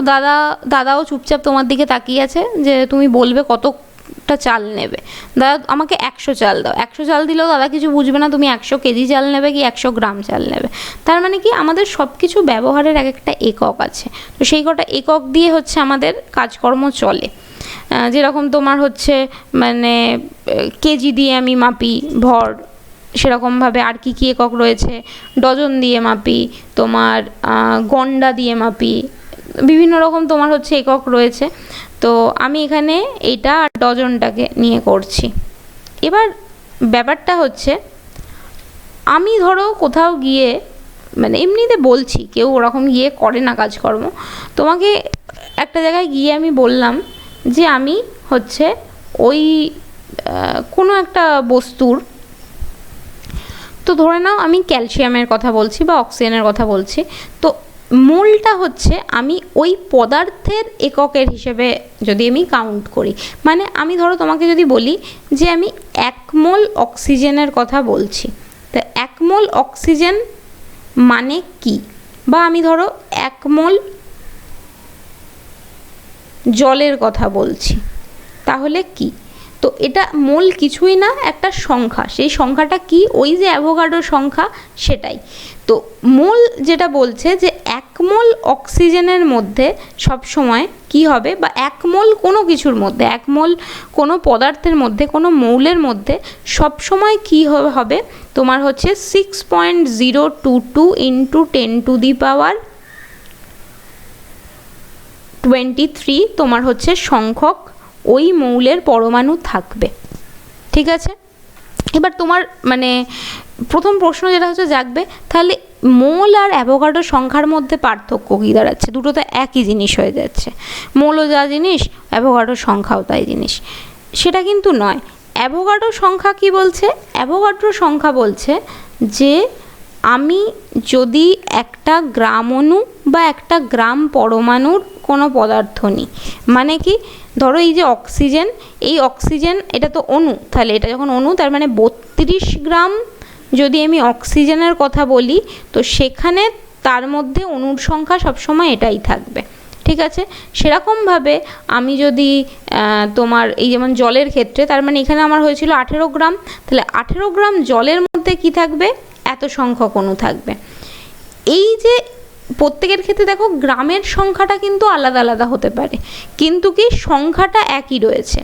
দাদাও চুপচাপ তোমার দিকে তাকিয়ে আছে যে তুমি বলবে কতটা চাল নেবে, দাদা আমাকে 100 চাল দাও, 100 চাল দিলেও দাদা কিছু বুঝবে না তুমি 100 কেজি চাল নেবে কি 100 গ্রাম চাল নেবে। তার মানে কি আমাদের সব কিছু ব্যবহারের একটা একক আছে, তো সেই কটা একক দিয়ে হচ্ছে আমাদের কাজকর্ম চলে। যেরকম তোমার হচ্ছে মানে কেজি দিয়ে আমি মাপি ভর, সেরকমভাবে আর কি একক রয়েছে, ডজন দিয়ে মাপি, তোমার গন্ডা দিয়ে মাপি, বিভিন্ন রকম তোমার হচ্ছে একক রয়েছে। তো আমি এখানে এইটা ডজনটাকে নিয়ে করছি। এবার ব্যাপারটা হচ্ছে, আমি ধরো কোথাও গিয়ে, মানে এমনিতে বলছি, কেউ ওরকম গিয়ে করে না কাজকর্ম, তোমাকে একটা জায়গায় গিয়ে আমি বললাম যে আমি হচ্ছে ওই কোনো একটা বস্তুর, তো ধরে নাও আমি ক্যালসিয়ামের কথা বলছি বা অক্সিজেনের কথা বলছি, তো মোলটা হচ্ছে আমি ওই পদার্থের এককের হিসেবে যদি আমি কাউন্ট করি, মানে আমি ধরো তোমাকে যদি বলি যে আমি 1 মোল অক্সিজেনের কথা বলছি, তো 1 মোল অক্সিজেন মানে কি, বা আমি ধরো 1 মোল জলের কথা বলছি, তাহলে কি, তো এটা মোল কিছুই না, একটা সংখ্যা, সেই সংখ্যাটা কি, ওই যে অ্যাভোগাড্রো সংখ্যা সেটাই। তো মোল যেটা বলছে যে 1 মোল অক্সিজেনের মধ্যে সব সময় কি হবে, বা 1 মোল কোনো কিছুর মধ্যে, 1 মোল কোনো পদার্থের মধ্যে, কোনো মৌলের মধ্যে সব সময় কি হবে, তোমার হচ্ছে 6.022 ইন্টু 10⁻23 তোমার হচ্ছে সংখ্যক ওই মৌলের পরমাণু থাকবে, ঠিক আছে। এবার তোমার মানে প্রথম প্রশ্ন যেটা হচ্ছে জাগবে, তাহলে মোল আর অ্যাভোগাড্রো সংখ্যার মধ্যে পার্থক্য কী দাঁড়াচ্ছে, দুটো তো একই জিনিস হয়ে যাচ্ছে, মোলও যা জিনিস অ্যাভোগাড্রো সংখ্যাও তাই জিনিস, সেটা কিন্তু নয়। অ্যাভোগাড্রো সংখ্যা কি বলছে, অ্যাভোগাড্রো সংখ্যা বলছে যে আমি যদি একটা গ্রাম অণু বা একটা গ্রাম পরমাণুর কোনো পদার্থ নিই, মানে কি, ধরো এই যে অক্সিজেন, এই অক্সিজেন এটা তো অণু, তাহলে এটা যখন অণু তার মানে 32 গ্রাম যদি আমি অক্সিজেনের কথা বলি, তো সেখানে তার মধ্যে অণুর সংখ্যা সবসময় এটাই থাকবে, ঠিক আছে। সেরকমভাবে আমি যদি তোমার এই যেমন জলের ক্ষেত্রে, তার মানে এখানে আমার হয়েছিল 18 গ্রাম, তাহলে 18 গ্রাম জলের মধ্যে কি থাকবে, এত সংখ্যক অণু থাকবে। এই যে প্রত্যেকের ক্ষেত্রে দেখো গ্রামের সংখ্যাটা কিন্তু আলাদা আলাদা হতে পারে, কিন্তু কি সংখ্যাটা একই রয়েছে,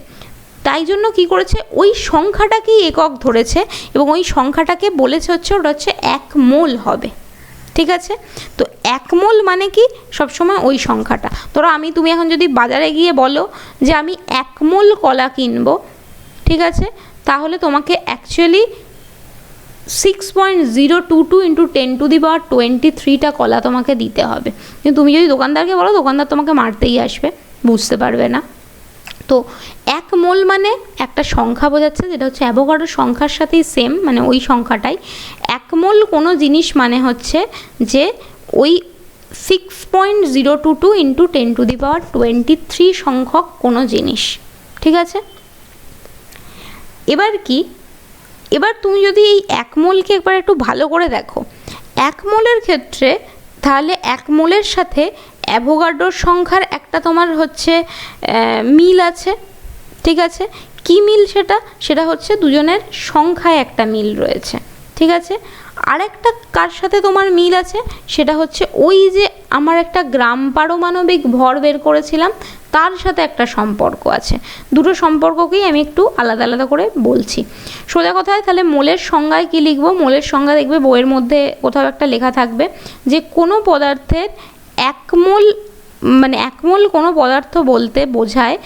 তাই জন্য কি করেছে, ওই সংখ্যাটাকেই একক ধরেছে এবং ওই সংখ্যাটাকে বলেছে হচ্ছে ওটা হচ্ছে 1 মোল হবে, ঠিক আছে। তো 1 মোল মানে কি, সবসময় ওই সংখ্যাটা। ধরো তুমি এখন যদি বাজারে গিয়ে বলো যে আমি 1 মোল কলা কিনবো, ঠিক আছে, তাহলে তোমাকে অ্যাকচুয়ালি 6.022 × 10⁻23টা কলা তোমাকে দিতে হবে। কিন্তু তুমি যদি দোকানদারকে বলো, দোকানদার তোমাকে মারতেই আসবে, বুঝতে পারবে না। তো 1 মোল মানে একটা সংখ্যা বোঝাচ্ছে, যেটা হচ্ছে অ্যাভোগাড্রো সংখ্যার সাথেই সেম, মানে ওই সংখ্যাটাই। 1 মোল কোনো জিনিস মানে হচ্ছে যে ওই 6.022 × 10⁻23 সংখ্যক কোনো জিনিস, ঠিক আছে। এবার কি, এবার তুমি যদি এই 1 মোলকে একবার একটু ভালো করে দেখো, 1 মোলের ক্ষেত্রে তাহলে 1 মোলের সাথে অ্যাভোগাড্রোর সংখ্যার একটা তোমার হচ্ছে মিল আছে, ঠিক আছে। কি মিল সেটা? সেটা হচ্ছে দুজনের সংখ্যায় একটা মিল রয়েছে, ঠিক আছে। আরেকটা কার সাথে তোমার মিল আছে, সেটা হচ্ছে ওই যে আমার একটা গ্রাম পারমাণবিক ভর বের করেছিলাম, তার সাথে একটা সম্পর্ক আছে। দুটো সম্পর্ককেই আমি একটু আলাদা আলাদা করে বলছি। সোজা কথায় তাহলে মোলের সংজ্ঞায় কি লিখবো? মোলের সংজ্ঞা দেখবে বইয়ের মধ্যে কোথাও একটা লেখা থাকবে যে কোনো পদার্থের 1 মোল, মানে 1 মোল কোনো পদার্থ বলতে বোঝায়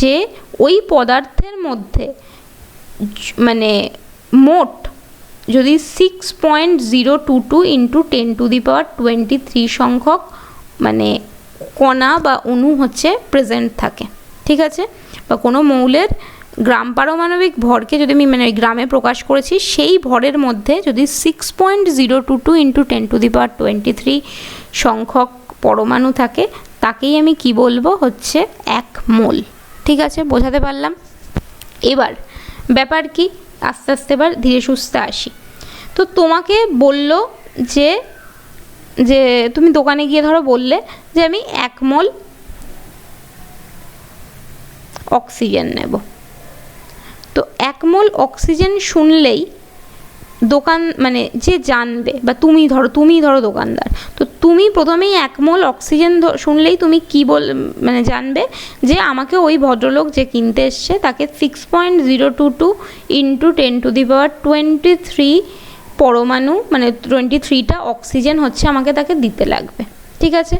যে ওই পদার্থের মধ্যে মানে মোট যদি 6.022 × 10⁻23 সংখ্যক মানে কণা বা অণু হচ্ছে প্রেজেন্ট থাকে, ঠিক আছে। বা কোনো মৌলের গ্রাম পারমাণবিক ভরকে যদি আমি মানে গ্রামে প্রকাশ করেছি, সেই ভরের মধ্যে যদি 6.022 × 10⁻23 সংখ্যক পরমাণু থাকে, তাকেই আমি কি বলবো, হচ্ছে 1 মোল, ঠিক আছে। বোঝাতে পারলাম? এবার ব্যাপার কি, আস্তে আস্তে এবার ধীরে সুস্থে আসি। তো তোমাকে বলল যে যে তুমি দোকানে গিয়ে ধরো বললে যে আমি 1 মোল অক্সিজেন নেব। তো 1 মোল অক্সিজেন শুনলেই দোকান মানে যে জানবে, বা তুমি ধরো দোকানদার, তো তুমি প্রথমেই 1 মোল অক্সিজেন শুনলেই তুমি কি মানে জানবে যে আমাকে ওই ভদ্রলোক যে কিনতে এসছে তাকে 6.022 × 10⁻23 পরমাণু মানে 23টা অক্সিজেন হচ্ছে আমাকে তাকে দিতে লাগবে, ঠিক আছে।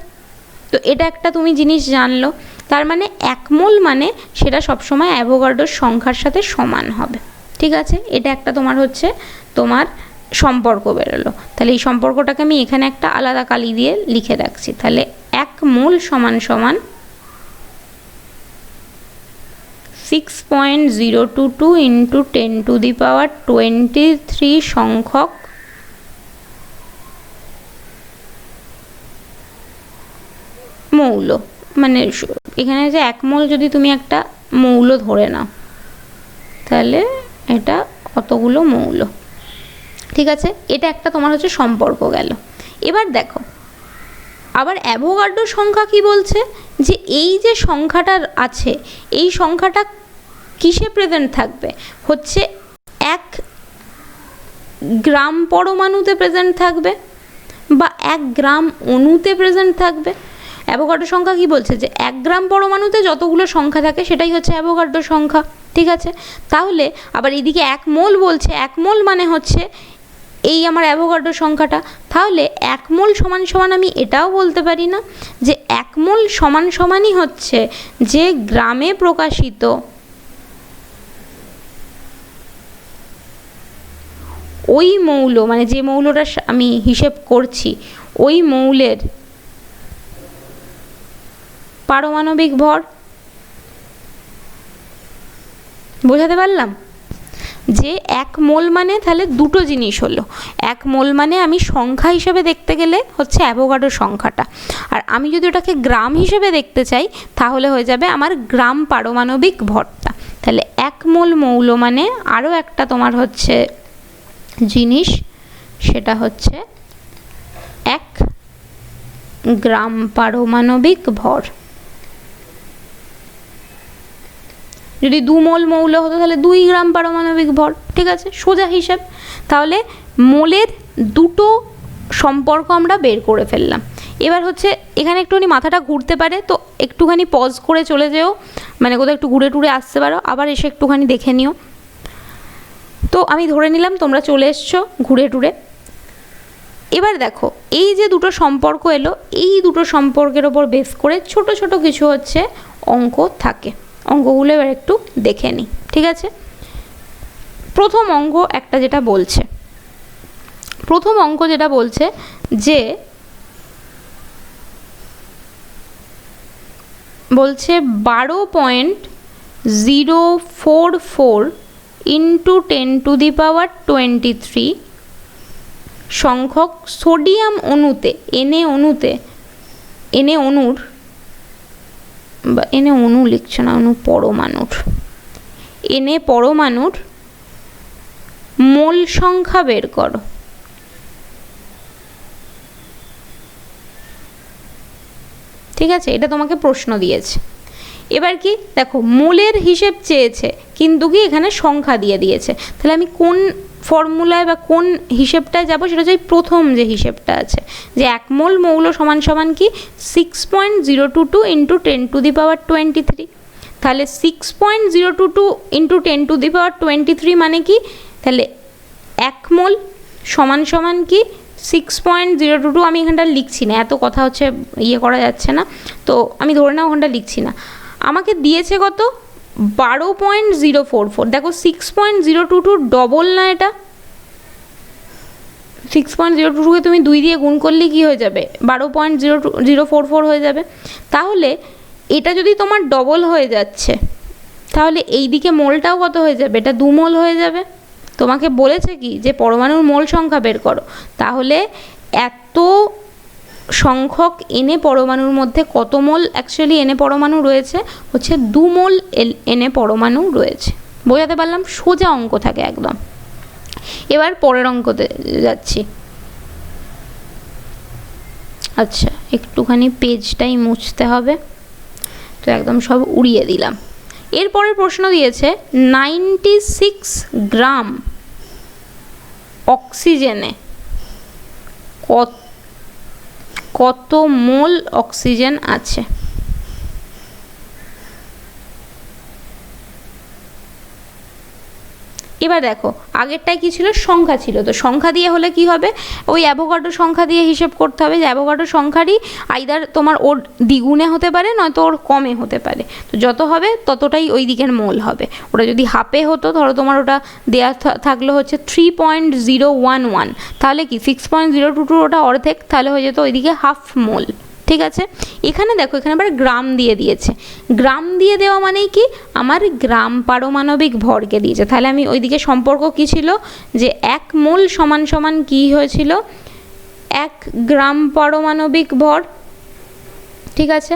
তো এটা একটা তুমি জিনিস জানলো। তার মানে 1 মোল মানে সেটা সবসময় অ্যাভোগাড্রোর সংখ্যার সাথে সমান হবে, ঠিক আছে। এটা একটা তোমার হচ্ছে তোমার সম্পর্ক বেরোলো। তাহলে এই সম্পর্কটাকে আমি এখানে একটা আলাদা কালি দিয়ে লিখে রাখছি। তাহলে 1 মোল সমান সমান 6.022 × 10⁻23 সংখ্যক মৌল। মানে এখানে যে 1 মোল যদি তুমি একটা মৌল ধরে নাও, তাহলে এটা কতগুলো মৌল, ঠিক আছে। এটা একটা তোমার হচ্ছে সম্পর্ক গেল। এবার দেখো আবার অ্যাভোগাড্রো সংখ্যা কি বলছে, যে এই যে সংখ্যাটা আছে, এই সংখ্যাটা কিসে প্রেজেন্ট থাকবে, হচ্ছে 1 গ্রাম পরমাণুতে প্রেজেন্ট থাকবে বা 1 গ্রাম অণুতে প্রেজেন্ট থাকবে। অ্যাভোগাড্রো সংখ্যা কি বলছে, যে 1 গ্রাম পরমাণুতে যতগুলো সংখ্যা থাকে সেটাই হচ্ছে অ্যাভোগাড্রো সংখ্যা, ঠিক আছে। তাহলে আবার এদিকে 1 মোল বলছে, 1 মোল মানে হচ্ছে এই আমার অ্যাভোগাড্রো সংখ্যাটা। তাহলে 1 মোল সমান সমান আমি এটাও বলতে পারি না যে 1 মোল সমান সমানই হচ্ছে যে গ্রামে প্রকাশিত ওই মৌল, মানে যে মৌলটা আমি হিসেব করছি, ওই মৌলের পারমাণবিক ভর। বোঝাতে পারলাম? যে 1 মোল মানে তাহলে দুটো জিনিস হলো। 1 মোল মানে আমি সংখ্যা হিসেবে দেখতে গেলে হচ্ছে অ্যাভোগাড্রো সংখ্যাটা, আর আমি যদি ওটাকে গ্রাম হিসেবে দেখতে চাই তাহলে হয়ে যাবে আমার গ্রাম পারমাণবিক ভরটা। তাহলে 1 মোল মৌল মানে আরও একটা তোমার হচ্ছে জিনিস, সেটা হচ্ছে 1 গ্রাম পারমাণবিক ভর। যদি 2 মোল মৌল হতো তাহলে 2 গ্রাম পারমাণবিক ভর, ঠিক আছে, সোজা হিসাব। তাহলে মোলের দুটো সম্পর্ক আমরা বের করে ফেললাম। এবার হচ্ছে এখানে একটুখানি মাথাটা ঘুরতে পারে, তো একটুখানি পজ করে চলে যেও, মানে কোথাও একটু ঘুরে টুরে আসতে পারো, আবার এসে একটুখানি দেখে নিও। তো আমি ধরে নিলাম তোমরা চলে এসছো ঘুরে টুরে। এবার দেখো এই যে দুটো সম্পর্ক এলো, এই দুটো সম্পর্কের ওপর বেস করে ছোট ছোট কিছু হচ্ছে অঙ্ক থাকে। অঙ্কগুলো এবার একটু দেখে নিই, ঠিক আছে। প্রথম অঙ্ক একটা যেটা বলছে, প্রথম অঙ্ক যেটা বলছে যে বলছে 12.044 ইন্টু 10⁻23 সংখ্যক সোডিয়াম অণুতে এনে অণুর বা এনে অণু লিখছে না, অণু পরমাণুর, এনে পরমাণুর মোল সংখ্যা বের করো। ঠিক আছে, এটা তোমাকে প্রশ্ন দিয়েছে। এবার কি দেখো, মোলের হিসেব চেয়েছে কিন্তু কি এখানে সংখ্যা দিয়ে দিয়েছে। তাহলে আমি কোন ফর্মুলায় বা কোন হিসেবটায় যাব, সেটা হচ্ছে প্রথম যে হিসেবটা আছে, যে 1 মোল মৌল সমান সমান কি 6.022 ইন্টু 10⁻23। তাহলে 6.022 ইন্টু 10⁻23 মানে কি, তাহলে 1 মোল সমান সমান কি 6.022। আমি এখানটা লিখছি না, এত কথা হচ্ছে ইয়ে করা যাচ্ছে না, তো আমি ধরে নাও ওখানটা লিখছি না। আমাকে দিয়েছে কত, 12.044। দেখো 6.022 ডবল না, এটা 6.022কে তুমি 2 দিয়ে গুণ করলে কি হয়ে যাবে, 12.044 হয়ে যাবে। তাহলে এটা যদি তোমার ডবল হয়ে যাচ্ছে, তাহলে এই দিকে মোলটাও কত হয়ে যাবে, এটা 2 মোল হয়ে যাবে। তোমাকে বলেছে কি যে পরমাণুর মোল সংখ্যা বের করো, তাহলে এত সংখ্যক এনে পরমাণুর মধ্যে কত মোল অ্যাকচুয়ালি এনে পরমাণু রয়েছে, হচ্ছে 2 মোল এনে পরমাণু রয়েছে। বোঝাতে পারলাম, সোজা অঙ্ক থাকে একদম। এবার পরের অঙ্কতে যাচ্ছি। আচ্ছা, একটুখানি পেজটাই মুছতে হবে, তো একদম সব উড়িয়ে দিলাম। এরপরের প্রশ্ন দিয়েছে 96 গ্রাম অক্সিজেনে কত মোল অক্সিজেন আছে। এবার দেখো আগেরটায় কি ছিল, সংখ্যা ছিল, তো সংখ্যা দিয়ে হলে কি হবে, ওই অ্যাভোগাড্রো সংখ্যা দিয়ে হিসেব করতে হবে। যে অ্যাভোগাড্রো সংখ্যারই আইদার তোমার ওর দ্বিগুণে হতে পারে, নয়তো ওর কমে হতে পারে, তো যত হবে ততটাই ওই দিকের মোল হবে। ওটা যদি হাফে হতো, ধরো তোমার ওটা দেওয়া থাকলো হচ্ছে 3.011, তাহলে কি 6.022 ওটা অর্ধেক, তাহলে হয়ে যেত ওইদিকে হাফ মোল। ঠিক আছে, এখানে দেখো এখানে আবার গ্রাম দিয়ে দিয়েছে। গ্রাম দিয়ে দেওয়া মানেই কি, আমার গ্রাম পারমাণবিক ভরকে দিয়েছে। তাহলে আমি ওইদিকে সম্পর্ক কি ছিল, যে 1 মোল সমান সমান কি হয়েছিল, 1 গ্রাম পারমাণবিক ভর। ঠিক আছে,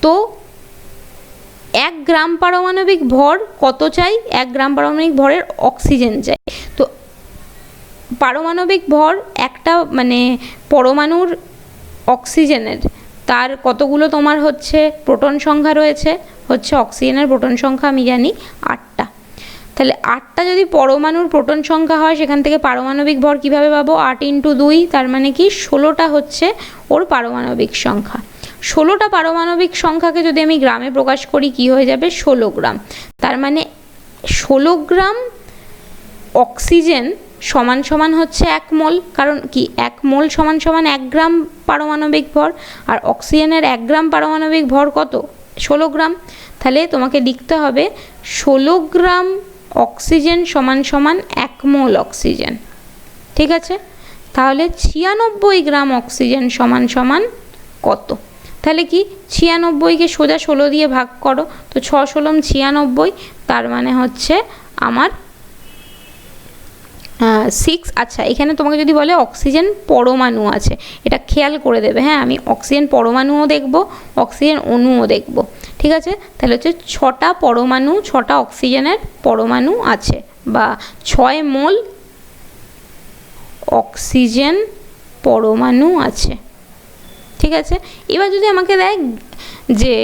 তো 1 গ্রাম পারমাণবিক ভর কত চাই, 1 গ্রাম পারমাণবিক ভরের অক্সিজেন চাই। তো পারমাণবিক ভর একটা মানে পরমাণুর অক্সিজেনের, তার কতগুলো তোমার হচ্ছে প্রোটন সংখ্যা রয়েছে, হচ্ছে অক্সিজেনের প্রোটন সংখ্যা আমি জানি 8টা। তাহলে 8টা যদি পরমাণুর প্রোটন সংখ্যা হয়, সেখান থেকে পারমাণবিক ভর কিভাবে পাবো, 8 × 2, তার মানে কি 16টা হচ্ছে ওর পারমাণবিক সংখ্যা। 16টা পারমাণবিক সংখ্যাকে যদি আমি গ্রামে প্রকাশ করি, কি হয়ে যাবে, 16 গ্রাম। তার মানে 16 গ্রাম অক্সিজেন সমান সমান হচ্ছে 1 মোল, কারণ কি 1 মোল সমান সমান 1 গ্রাম পারমাণবিক ভর, আর অক্সিজেনের 1 গ্রাম পারমাণবিক ভর কত, 16 গ্রাম। তাহলে তোমাকে লিখতে হবে 16 গ্রাম অক্সিজেন সমান সমান 1 মোল অক্সিজেন। ঠিক আছে, তাহলে 96 গ্রাম অক্সিজেন সমান সমান কত, তাহলে কি 96কে সোজা 16 দিয়ে ভাগ করো, তো 6 × 16 96, তার মানে হচ্ছে আমার 6। আচ্ছা, এখানে তোমাকে যদি বলে অক্সিজেন পরমাণু আছে, এটা খেয়াল করে দেবে। হ্যাঁ, আমি অক্সিজেন পরমাণুও দেখব, অক্সিজেন অণুও দেখব। ঠিক আছে, তাহলে হচ্ছে 6টা পরমাণু, 6টা অক্সিজেনের পরমাণু আছে, বা 6 মোল অক্সিজেন পরমাণু আছে। ঠিক আছে, এবার যদি আমাকে দেয় যে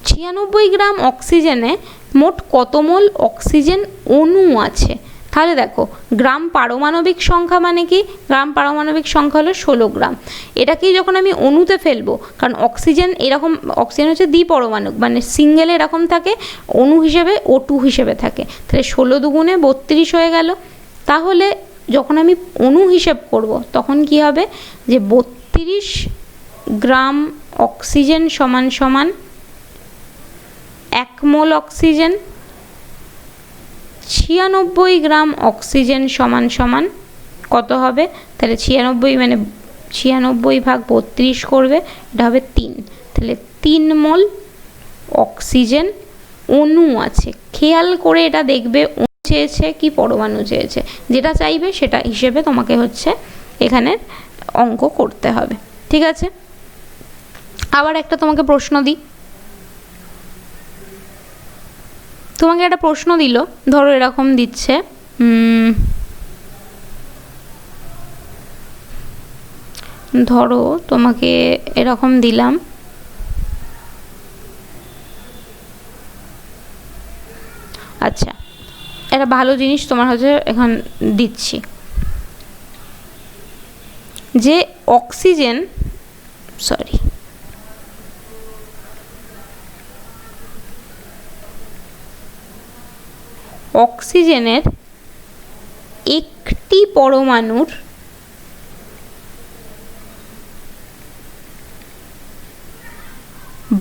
96 গ্রাম অক্সিজেনে মোট কত মোল অক্সিজেন অণু আছে, তাহলে দেখো গ্রাম পারমাণবিক সংখ্যা মানে কি, গ্রাম পারমাণবিক সংখ্যা হলো 16 গ্রাম। এটাকেই যখন আমি অণুতে ফেলবো, কারণ অক্সিজেন এরকম, অক্সিজেন হচ্ছে দ্বিপরমাণুক, মানে সিঙ্গেল এরকম থাকে, অণু হিসেবে O2 হিসেবে থাকে। তাহলে 16 × 2 = 32 হয়ে গেল। তাহলে যখন আমি অণু হিসেব করব তখন কি হবে যে 32 গ্রাম অক্সিজেন সমান সমান 1 মোল অক্সিজেন, 96 গ্রাম অক্সিজেন সমান সমান কত হবে, তাহলে 96 মানে 96/32 করবে, এটা হবে 3, তাহলে 3 মোল অক্সিজেন অণু আছে। খেয়াল করে এটা দেখবে অণু চেয়েছে কি পরমাণু চেয়েছে, যেটা চাইবে সেটা হিসেবে তোমাকে হচ্ছে এখানে অঙ্ক করতে হবে। ঠিক আছে, আবার একটা তোমাকে প্রশ্ন দিই। তোমাকে একটা প্রশ্ন দিল, ধরো এরকম দিচ্ছে, ধরো তোমাকে এরকম দিলাম, আচ্ছা একটা ভালো জিনিস তোমার হচ্ছে এখন দিচ্ছি, যে অক্সিজেন অক্সিজেনের একটি পরমাণুর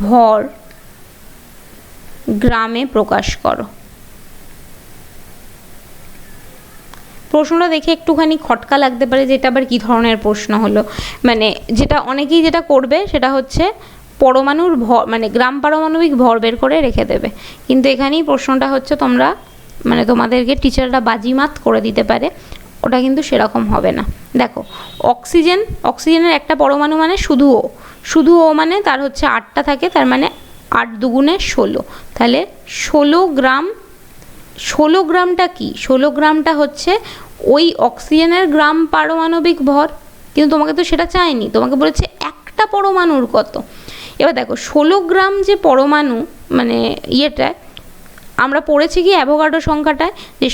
ভর গ্রামে প্রকাশ করো। প্রশ্নটা দেখে একটুখানি খটকা লাগতে পারে যে এটা আবার কী ধরনের প্রশ্ন হলো, মানে যেটা অনেকেই যেটা করবে সেটা হচ্ছে পরমাণুর ভর মানে গ্রাম পারমাণবিক ভর বের করে রেখে দেবে, কিন্তু এখানেই প্রশ্নটা হচ্ছে তোমরা মানে তোমাদেরকে টিচাররা বাজিমাত করে দিতে পারে, ওটা কিন্তু সেরকম হবে না। দেখো অক্সিজেনের একটা পরমাণু মানে শুধু ও মানে তার হচ্ছে 8টা থাকে, তার মানে 8 দুগুণে 16, তাহলে 16 গ্রামটা কি, 16 গ্রামটা হচ্ছে ওই অক্সিজেনের গ্রাম পারমাণবিক ভর, কিন্তু তোমাকে তো সেটা চায়নি, তোমাকে বলেছে একটা পরমাণুর কত। এবার দেখো 16 গ্রাম যে পরমাণু মানে ইয়েটা আমরা পড়েছি কি অ্যাভোগাড্রো সংখ্যাটায়, যে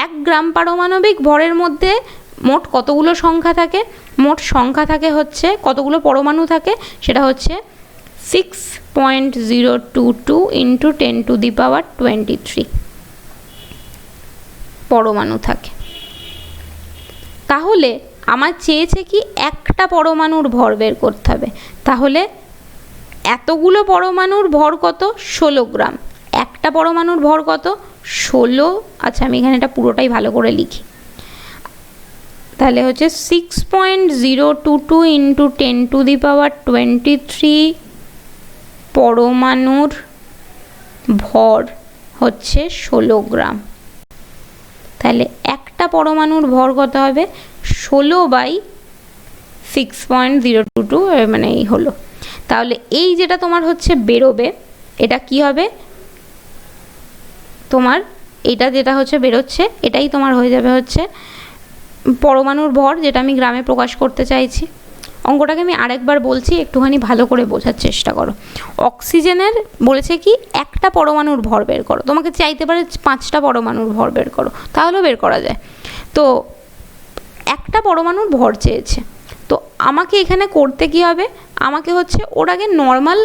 1 গ্রাম পারমাণবিক ভরের মধ্যে মোট কতগুলো সংখ্যা থাকে, মোট সংখ্যা থাকে হচ্ছে কতগুলো পরমাণু থাকে, সেটা হচ্ছে 6.022 × 10⁻23 পরমাণু থাকে। তাহলে আমার চেয়েছে কি একটা পরমাণুর ভর বের করতে হবে, তাহলে এতগুলো পরমাণুর ভর কত, 16 গ্রাম, একটা পরমাণুর ভর কত 16, আচ্ছা আমি এখানে এটা পুরোটাই ভালো করে লিখি, তাহলে হচ্ছে 6.022 × 10⁻23 পরমাণুর ভর হচ্ছে 16 গ্রাম, তাহলে একটা পরমাণুর ভর কত হবে 16/6.022 মানে এই হলো। তাহলে এই যেটা তোমার হচ্ছে বেরোবে এটা কি হবে, তোমার এটা যেটা হচ্ছে বেরোচ্ছে এটাই তোমার হয়ে যাবে হচ্ছে পরমাণুর ভর, যেটা আমি গ্রামে প্রকাশ করতে চাইছি। অঙ্কটাকে আমি আরেকবার বলছি, একটুখানি ভালো করে বোঝার চেষ্টা করো। অক্সিজেনের বলেছে কি একটা পরমাণুর ভর বের করো, তোমাকে চাইতে পারে 5টা পরমাণুর ভর বের করো, তাহলেও বের করা যায়, তো একটা পরমাণুর ভর চেয়েছে, তো আমাকে এখানে করতে কি হবে, আমাকে হচ্ছে ওর আগে নর্মাল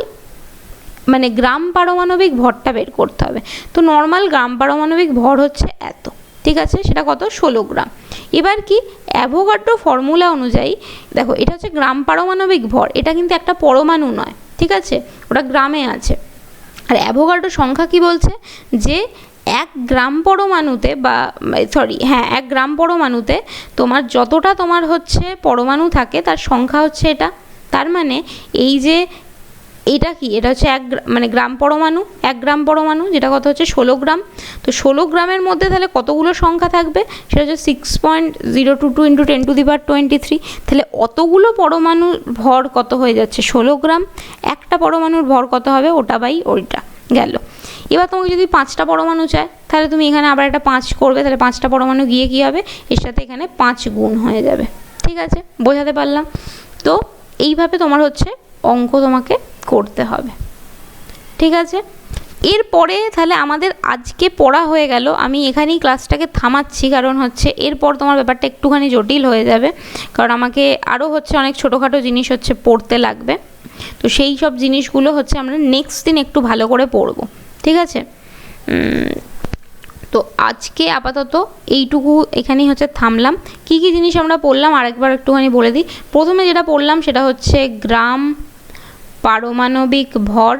মানে গ্রাম পারমাণবিক ভরটা বের করতে হবে। তো নর্মাল গ্রাম পারমাণবিক ভর হচ্ছে এত, ঠিক আছে, সেটা কত 16 গ্রাম। এবার কি অ্যাভোগাড্রো ফর্মুলা অনুযায়ী দেখো এটা হচ্ছে গ্রাম পারমাণবিক ভর, এটা কিন্তু একটা পরমাণু নয়, ঠিক আছে, ওটা গ্রামে আছে। আর অ্যাভোগাড্রো সংখ্যা কি বলছে যে 1 গ্রাম পরমাণুতে বা 1 গ্রাম পরমাণুতে তোমার যতটা তোমার হচ্ছে পরমাণু থাকে তার সংখ্যা হচ্ছে এটা, তার মানে এই যে এটা কি, এটা হচ্ছে মানে গ্রাম পরমাণু, 1 গ্রাম পরমাণু যেটা কত হচ্ছে 16 গ্রাম, তো 16 গ্রামের মধ্যে তাহলে কতগুলো সংখ্যা থাকবে, সেটা হচ্ছে 6.022 × 10⁻23, তাহলে অতগুলো পরমাণুর ভর কত হয়ে যাচ্ছে 16 গ্রাম, একটা পরমাণুর ভর কত হবে ওটা বাই ওইটা গেল। এবার তোমাকে যদি 5টা পরমাণু চায় তাহলে তুমি এখানে আবার একটা 5 করবে, তাহলে 5টা পরমাণু গিয়ে কী হবে, এর সাথে এখানে 5 গুণ হয়ে যাবে। ঠিক আছে, বোঝাতে পারলাম তো, এইভাবে তোমার হচ্ছে অঙ্ক তোমাকে করতে হবে। ঠিক আছে, এরপরে তাহলে আমাদের আজকে পড়া হয়ে গেল, আমি এখানেই ক্লাসটাকে থামাচ্ছি, কারণ হচ্ছে এরপর তোমার ব্যাপারটা একটুখানি জটিল হয়ে যাবে, কারণ আমাকে আরও হচ্ছে অনেক ছোটোখাটো জিনিস হচ্ছে পড়তে লাগবে, তো সেই সব জিনিসগুলো হচ্ছে আমরা নেক্সট দিন একটু ভালো করে পড়ব। ঠিক আছে, তো আজকে আপাতত এইটুকু এখানেই হচ্ছে থামলাম। কি কি জিনিস আমরা পড়লাম আরেকবার একটুখানি বলে দিই। প্রথমে যেটা পড়লাম সেটা হচ্ছে গ্রাম, পারমাণবিক ভর,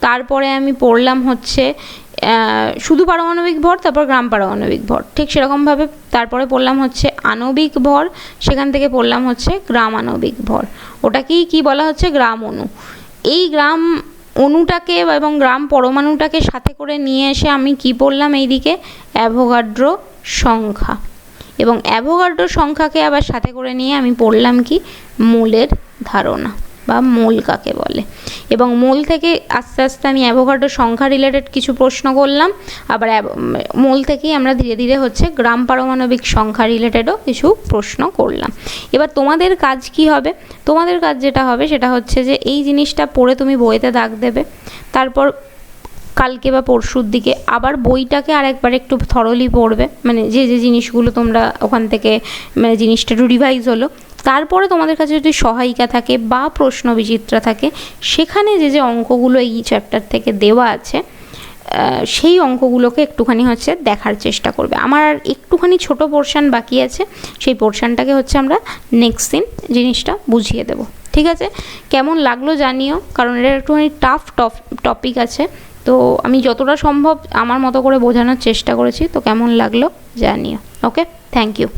তারপরে আমি পড়লাম হচ্ছে শুধু পারমাণবিক ভর, তারপর গ্রাম পারমাণবিক ভর, ঠিক সেরকমভাবে তারপরে পড়লাম হচ্ছে আণবিক ভর, সেখান থেকে পড়লাম হচ্ছে গ্রাম আণবিক ভর। ওটাকেই কি বলা হচ্ছে, গ্রাম অণু। এই গ্রাম অণুটাকে এবং গ্রাম পরমাণুটাকে সাথে করে নিয়ে এসে আমি কি পড়লাম এইদিকে, অ্যাভোগাড্রো সংখ্যা, এবং অ্যাভোগাড্রো সংখ্যাকে আবার সাথে করে নিয়ে আমি পড়লাম কি, মোলের ধারণা বা মোল কাকে বলে। এবং মোল থেকে আস্তে আস্তে আমি অ্যাভোগাড্রো সংখ্যা রিলেটেড কিছু প্রশ্ন করলাম, আবার মোল থেকেই আমরা ধীরে ধীরে হচ্ছে গ্রাম পারমাণবিক সংখ্যা রিলেটেডও কিছু প্রশ্ন করলাম। এবার তোমাদের কাজ কি হবে, তোমাদের কাজ যেটা হবে সেটা হচ্ছে যে এই জিনিসটা পড়ে তুমি বইতে দাগ দেবে, তারপর কালকে বা পরশুর দিকে আবার বইটাকে আরেকবার একটু থরলি পড়বে, মানে যে যে জিনিসগুলো তোমরা ওখান থেকে মানে জিনিসটা একটু রিভাইজ হলো। তারপরে তোমাদের কাছে যদি সহায়িকা থাকে বা প্রশ্ন বিচিত্রা থাকে, সেখানে যে যে অঙ্কগুলো এই চ্যাপ্টার থেকে দেওয়া আছে সেই অঙ্কগুলোকে একটুখানি হচ্ছে দেখার চেষ্টা করবে। আমার আর একটুখানি ছোট পোর্শান বাকি আছে, সেই পোর্শানটাকে হচ্ছে আমরা নেক্সট দিন জিনিসটা বুঝিয়ে দেব। ঠিক আছে, কেমন লাগলো জানিও, কারণ এটা একটুখানি টাফ টপিক আছে, তো আমি যতটা সম্ভব আমার মতো করে বোঝানোর চেষ্টা করেছি। তো কেমন লাগলো জানিও। ওকে, থ্যাংক ইউ।